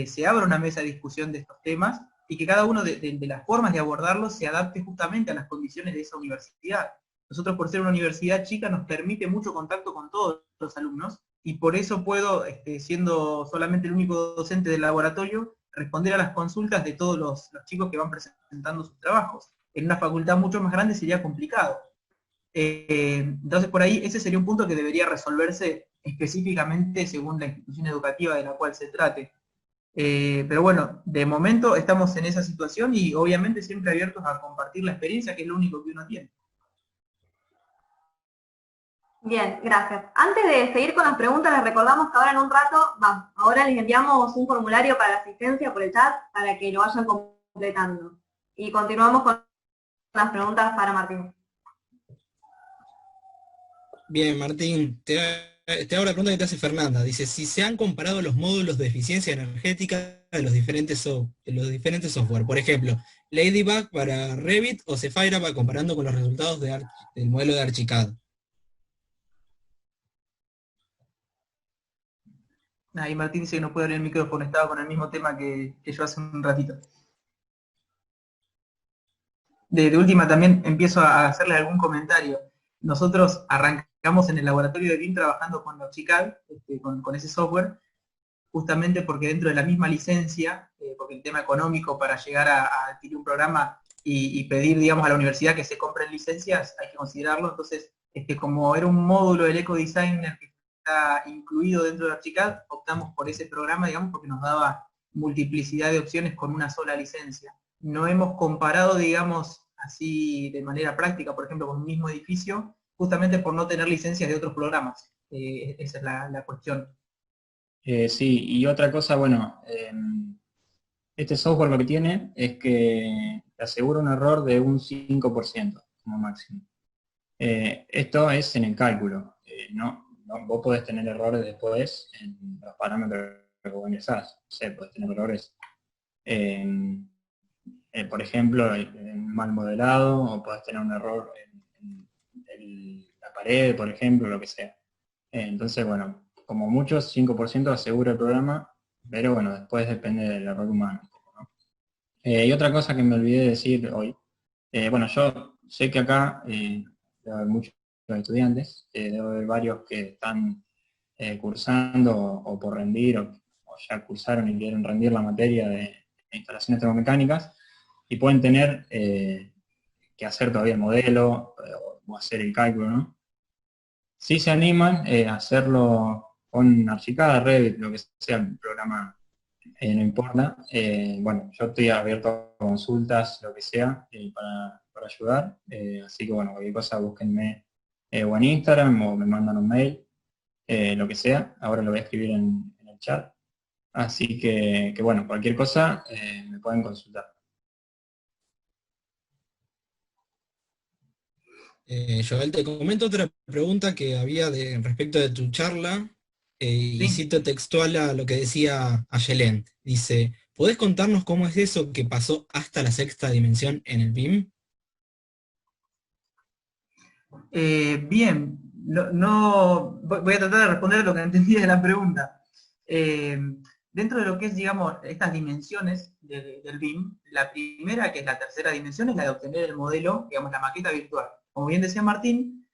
se abra una mesa de discusión de estos temas, y que cada uno de las formas de abordarlos se adapte justamente a las condiciones de esa universidad. Nosotros, por ser una universidad chica, nos permite mucho contacto con todos los alumnos, y por eso puedo, siendo solamente el único docente del laboratorio, responder a las consultas de todos los chicos que van presentando sus trabajos. En una facultad mucho más grande sería complicado. Entonces, por ahí, ese sería un punto que debería resolverse específicamente según la institución educativa de la cual se trate. Pero bueno, de momento estamos en esa situación y obviamente siempre abiertos a compartir la experiencia, que es lo único que uno tiene. Bien, gracias. Antes de seguir con las preguntas, les recordamos que ahora en un rato, ahora les enviamos un formulario para la asistencia por el chat para que lo vayan completando. Y continuamos con las preguntas para Martín. Bien, Martín, te hago la pregunta que te hace Fernanda. Dice, si se han comparado los módulos de eficiencia energética de los diferentes software, por ejemplo, Ladybug para Revit o Zephyra comparando con los resultados del modelo de Archicad. Ahí Martín dice que no puede abrir el micrófono, estaba con el mismo tema que yo hace un ratito. De última también empiezo a hacerle algún comentario. Nosotros arrancamos en el laboratorio de BIM trabajando con Archicad, con ese software, justamente porque dentro de la misma licencia, porque el tema económico para llegar a adquirir un programa y pedir, digamos, a la universidad que se compren licencias, hay que considerarlo. Entonces, como era un módulo del EcoDesigner que está incluido dentro de Archicad, optamos por ese programa, digamos, porque nos daba multiplicidad de opciones con una sola licencia. No hemos comparado, digamos, así de manera práctica, por ejemplo, con un mismo edificio, justamente por no tener licencias de otros programas. Esa es la cuestión. Sí, y otra cosa, bueno, este software lo que tiene es que te asegura un error de un 5% como máximo. Esto es en el cálculo, no, vos podés tener errores después en los parámetros que vos ingresás. No sé, podés tener errores por ejemplo, en mal modelado, o podés tener un error en la pared, por ejemplo, lo que sea. Entonces, bueno, como mucho, 5% asegura el programa, pero bueno, después depende del error humano, ¿no? Y otra cosa que me olvidé de decir hoy, bueno, yo sé que acá debe haber muchos estudiantes, debe haber varios que están cursando o por rendir, o ya cursaron y quieren rendir la materia de instalaciones termomecánicas, y pueden tener que hacer todavía el modelo o hacer el cálculo, ¿no? Si se animan a hacerlo con Archicad, Revit, lo que sea el programa, no importa. Bueno, yo estoy abierto a consultas, lo que sea, para ayudar. Así que bueno, cualquier cosa búsquenme o en Instagram o me mandan un mail, lo que sea. Ahora lo voy a escribir en el chat. Así que bueno, cualquier cosa me pueden consultar. Joel, te comento otra pregunta que había respecto de tu charla, y cito textual a lo que decía Ayelen. Dice, ¿podés contarnos cómo es eso que pasó hasta la sexta dimensión en el BIM? Bien, voy a tratar de responder lo que entendí de la pregunta. Dentro de lo que es, digamos, estas dimensiones del BIM, la primera, que es la tercera dimensión, es la de obtener el modelo, digamos, la maqueta virtual. Como bien decía Martín,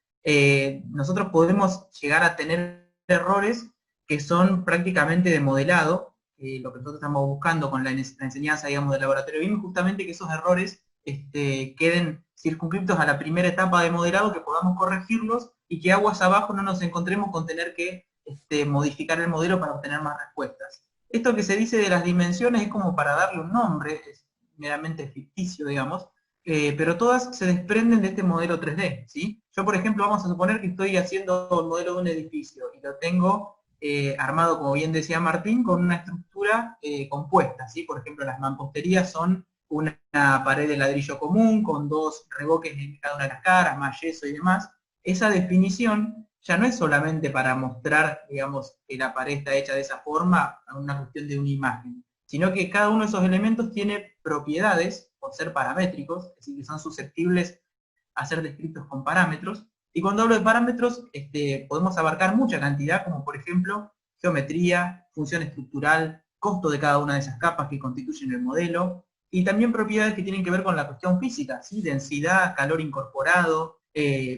nosotros podemos llegar a tener errores que son prácticamente de modelado, lo que nosotros estamos buscando con la enseñanza, digamos, del laboratorio BIM, justamente que esos errores queden circunscriptos a la primera etapa de modelado, que podamos corregirlos y que aguas abajo no nos encontremos con tener que modificar el modelo para obtener más respuestas. Esto que se dice de las dimensiones es como para darle un nombre, es meramente ficticio, digamos, pero todas se desprenden de este modelo 3D, ¿sí? Yo, por ejemplo, vamos a suponer que estoy haciendo el modelo de un edificio y lo tengo armado, como bien decía Martín, con una estructura compuesta, ¿sí? Por ejemplo, las mamposterías son una pared de ladrillo común, con 2 revoques en cada una de las caras, más yeso y demás. Esa definición ya no es solamente para mostrar, digamos, que la pared está hecha de esa forma, una cuestión de una imagen, sino que cada uno de esos elementos tiene propiedades, por ser paramétricos, es decir, que son susceptibles a ser descritos con parámetros. Y cuando hablo de parámetros, podemos abarcar mucha cantidad, como por ejemplo, geometría, función estructural, costo de cada una de esas capas que constituyen el modelo, y también propiedades que tienen que ver con la cuestión física, ¿sí? Densidad, calor incorporado,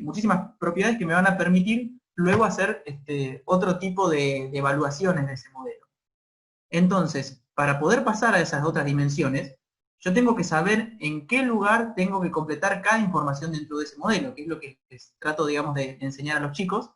muchísimas propiedades que me van a permitir luego hacer otro tipo de evaluaciones de ese modelo. Entonces, para poder pasar a esas otras dimensiones, yo tengo que saber en qué lugar tengo que completar cada información dentro de ese modelo, que es lo que les trato, digamos, de enseñar a los chicos,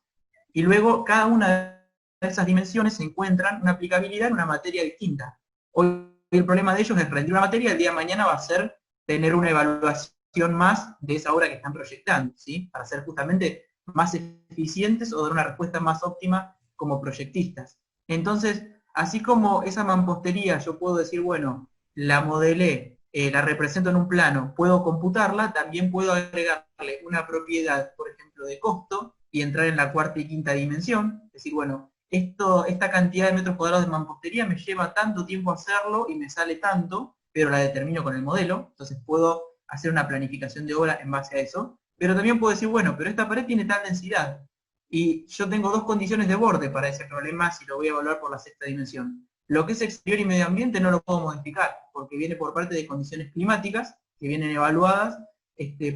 y luego cada una de esas dimensiones se encuentran una aplicabilidad en una materia distinta. Hoy el problema de ellos es rendir una materia, el día de mañana va a ser tener una evaluación más de esa obra que están proyectando, ¿sí? Para ser justamente más eficientes o dar una respuesta más óptima como proyectistas. Entonces, así como esa mampostería yo puedo decir, bueno, la modelé, la represento en un plano, puedo computarla, también puedo agregarle una propiedad, por ejemplo, de costo, y entrar en la cuarta y quinta dimensión, es decir, bueno, esta cantidad de metros cuadrados de mampostería me lleva tanto tiempo hacerlo y me sale tanto, pero la determino con el modelo, entonces puedo hacer una planificación de obra en base a eso, pero también puedo decir, bueno, pero esta pared tiene tal densidad, y yo tengo 2 condiciones de borde para ese problema si lo voy a evaluar por la sexta dimensión. Lo que es exterior y medio ambiente no lo puedo modificar, porque viene por parte de condiciones climáticas, que vienen evaluadas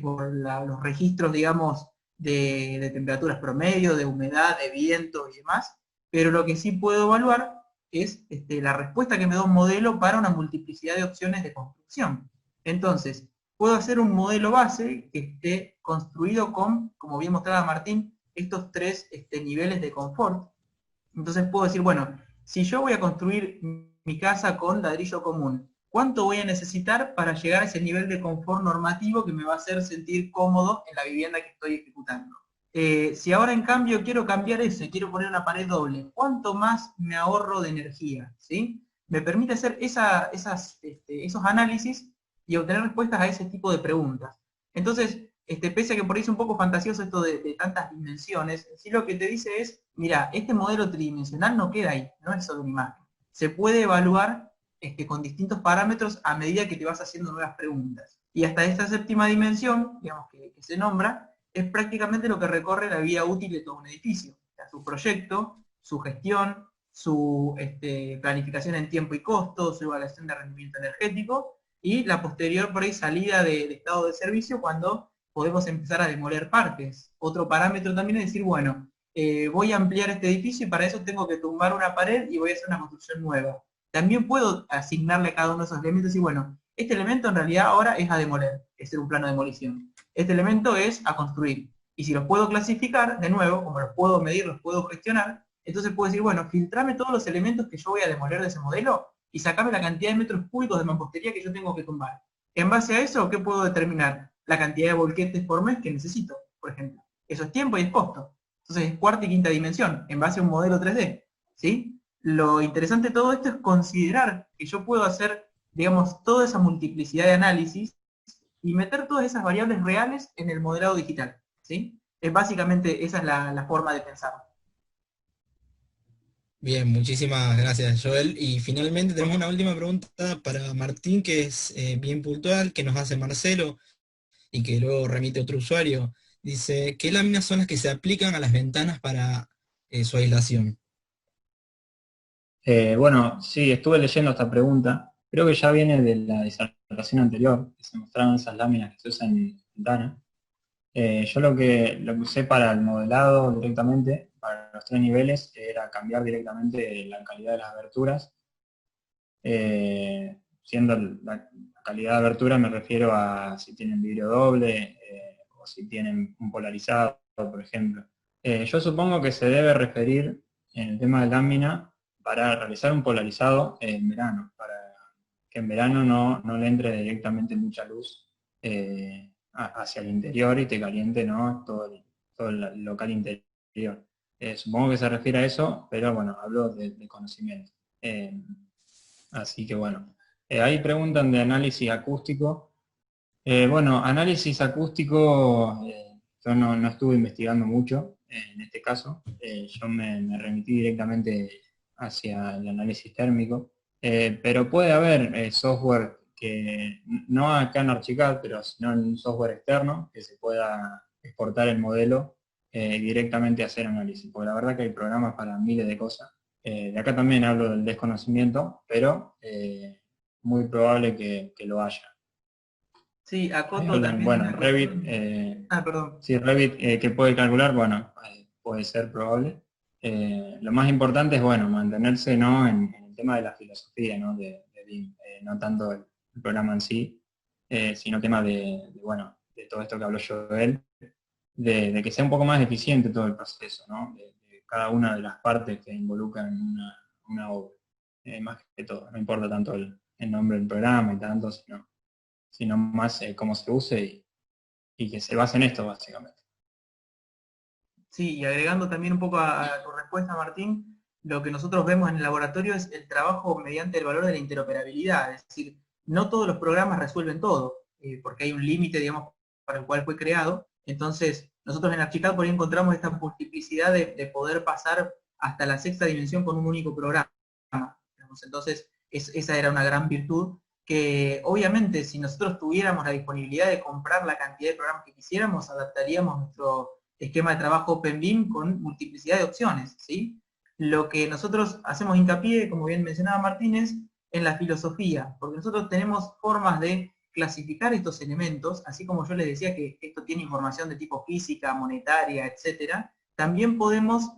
por los registros, digamos, de temperaturas promedio, de humedad, de viento y demás, pero lo que sí puedo evaluar es la respuesta que me da un modelo para una multiplicidad de opciones de construcción. Entonces, puedo hacer un modelo base que esté construido con, como bien mostraba Martín, estos 3 niveles de confort. Entonces puedo decir, bueno, si yo voy a construir mi casa con ladrillo común, ¿cuánto voy a necesitar para llegar a ese nivel de confort normativo que me va a hacer sentir cómodo en la vivienda que estoy ejecutando? Si ahora en cambio quiero cambiar eso y quiero poner una pared doble, ¿cuánto más me ahorro de energía? ¿Sí? Me permite hacer esos análisis y obtener respuestas a ese tipo de preguntas. Entonces, pese a que por ahí es un poco fantasioso esto de tantas dimensiones, sí lo que te dice es, mira, este modelo tridimensional no queda ahí, no es solo una imagen. Se puede evaluar con distintos parámetros a medida que te vas haciendo nuevas preguntas. Y hasta esta séptima dimensión, digamos, que se nombra, es prácticamente lo que recorre la vida útil de todo un edificio. O sea, su proyecto, su gestión, su planificación en tiempo y costo, su evaluación de rendimiento energético, y la posterior por ahí salida de estado de servicio cuando podemos empezar a demoler partes. Otro parámetro también es decir, bueno, voy a ampliar este edificio y para eso tengo que tumbar una pared y voy a hacer una construcción nueva. También puedo asignarle a cada uno de esos elementos y bueno, este elemento en realidad ahora es a demoler, es ser un plano de demolición. Este elemento es a construir. Y si los puedo clasificar, de nuevo, como los puedo medir, los puedo gestionar, entonces puedo decir, bueno, filtrame todos los elementos que yo voy a demoler de ese modelo y sacame la cantidad de metros cúbicos de mampostería que yo tengo que tumbar. En base a eso, ¿qué puedo determinar? La cantidad de volquetes por mes que necesito, por ejemplo. Eso es tiempo y es costo. Entonces es cuarta y quinta dimensión, en base a un modelo 3D. ¿Sí? Lo interesante de todo esto es considerar que yo puedo hacer, digamos, toda esa multiplicidad de análisis y meter todas esas variables reales en el modelado digital. ¿Sí? Es básicamente esa es la forma de pensar. Bien, muchísimas gracias, Joel. Y finalmente tenemos una última pregunta para Martín, que es bien puntual, que nos hace Marcelo y que luego remite otro usuario. Dice, ¿qué láminas son las que se aplican a las ventanas para su aislación? Bueno, sí, estuve leyendo esta pregunta. Creo que ya viene de la disertación anterior, que se mostraron esas láminas que se usan en ventana. Yo lo que usé para el modelado directamente para los 3 niveles era cambiar directamente la calidad de las aberturas. Siendo la calidad de abertura me refiero a si tienen vidrio doble o si tienen un polarizado, por ejemplo. Yo supongo que se debe referir en el tema de lámina para realizar un polarizado en verano, para que en verano no le entre directamente mucha luz hacia el interior y te caliente, ¿no?, todo el local interior. Supongo que se refiere a eso, pero bueno, hablo de conocimiento. Así que bueno, ahí preguntan de análisis acústico. Bueno, análisis acústico, yo no estuve investigando mucho en este caso. Yo me remití directamente hacia el análisis térmico, pero puede haber software que, no acá en Archicad, pero sino en un software externo, que se pueda exportar el modelo directamente a hacer análisis, porque la verdad que hay programas para miles de cosas. De acá también hablo del desconocimiento, pero muy probable que lo haya. Sí, acoto también. Bueno, Revit, perdón. Sí, Revit que puede calcular, bueno, puede ser probable. Lo más importante es, bueno, mantenerse, ¿no?, en el tema de la filosofía, ¿no?, de BIM, no tanto el programa en sí, sino tema bueno, de todo esto que habló Joel, de que sea un poco más eficiente todo el proceso, ¿no?, de cada una de las partes que involucran una obra, más que todo. No importa tanto el nombre del programa y tanto, sino más cómo se use y que se base en esto, básicamente. Sí, y agregando también un poco a tu respuesta, Martín, lo que nosotros vemos en el laboratorio es el trabajo mediante el valor de la interoperabilidad, es decir, no todos los programas resuelven todo, porque hay un límite, digamos, para el cual fue creado. Entonces, nosotros en Archicad por ahí encontramos esta multiplicidad de poder pasar hasta la 6ª dimensión con un único programa. Entonces, esa era una gran virtud, que obviamente si nosotros tuviéramos la disponibilidad de comprar la cantidad de programas que quisiéramos, adaptaríamos nuestro esquema de trabajo OpenBIM con multiplicidad de opciones, ¿sí? Lo que nosotros hacemos hincapié, como bien mencionaba Martínez, en la filosofía, porque nosotros tenemos formas de clasificar estos elementos, así como yo les decía que esto tiene información de tipo física, monetaria, etcétera, también podemos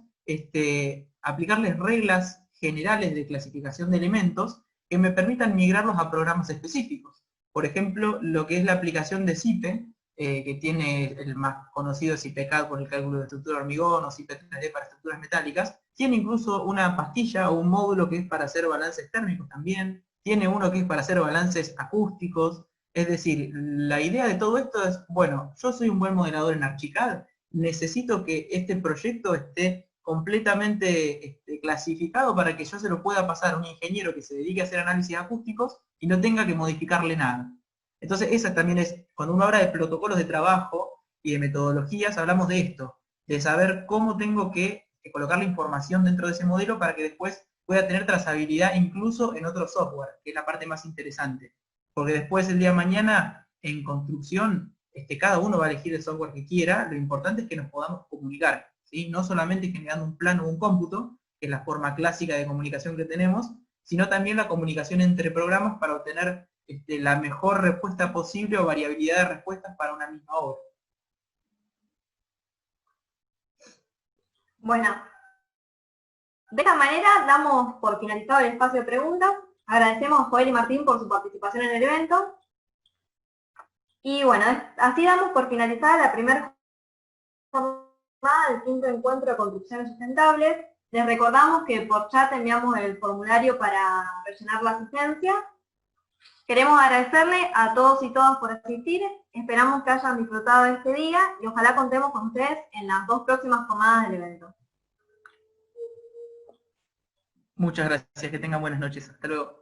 aplicarles reglas generales de clasificación de elementos que me permitan migrarlos a programas específicos. Por ejemplo, lo que es la aplicación de CIPE, que tiene el más conocido CIPECAD por el cálculo de estructura de hormigón, o CIPE3D para estructuras metálicas, tiene incluso una pastilla o un módulo que es para hacer balances térmicos también, tiene uno que es para hacer balances acústicos. Es decir, la idea de todo esto es, bueno, yo soy un buen modelador en Archicad, necesito que este proyecto esté completamente clasificado para que yo se lo pueda pasar a un ingeniero que se dedique a hacer análisis acústicos y no tenga que modificarle nada. Entonces esa también es, cuando uno habla de protocolos de trabajo y de metodologías, hablamos de esto, de saber cómo tengo que colocar la información dentro de ese modelo para que después pueda tener trazabilidad incluso en otro software, que es la parte más interesante. Porque después el día de mañana, en construcción, cada uno va a elegir el software que quiera, lo importante es que nos podamos comunicar, ¿sí? No solamente generando un plano o un cómputo, que es la forma clásica de comunicación que tenemos, sino también la comunicación entre programas para obtener la mejor respuesta posible o variabilidad de respuestas para una misma obra. Bueno, de esta manera damos por finalizado el espacio de preguntas. Agradecemos a Joel y Martín por su participación en el evento. Y bueno, así damos por finalizada la primera jornada del 5º encuentro de construcciones sustentables. Les recordamos que por chat enviamos el formulario para rellenar la asistencia. Queremos agradecerle a todos y todas por asistir. Esperamos que hayan disfrutado de este día y ojalá contemos con ustedes en las 2 próximas jornadas del evento. Muchas gracias, que tengan buenas noches. Hasta luego.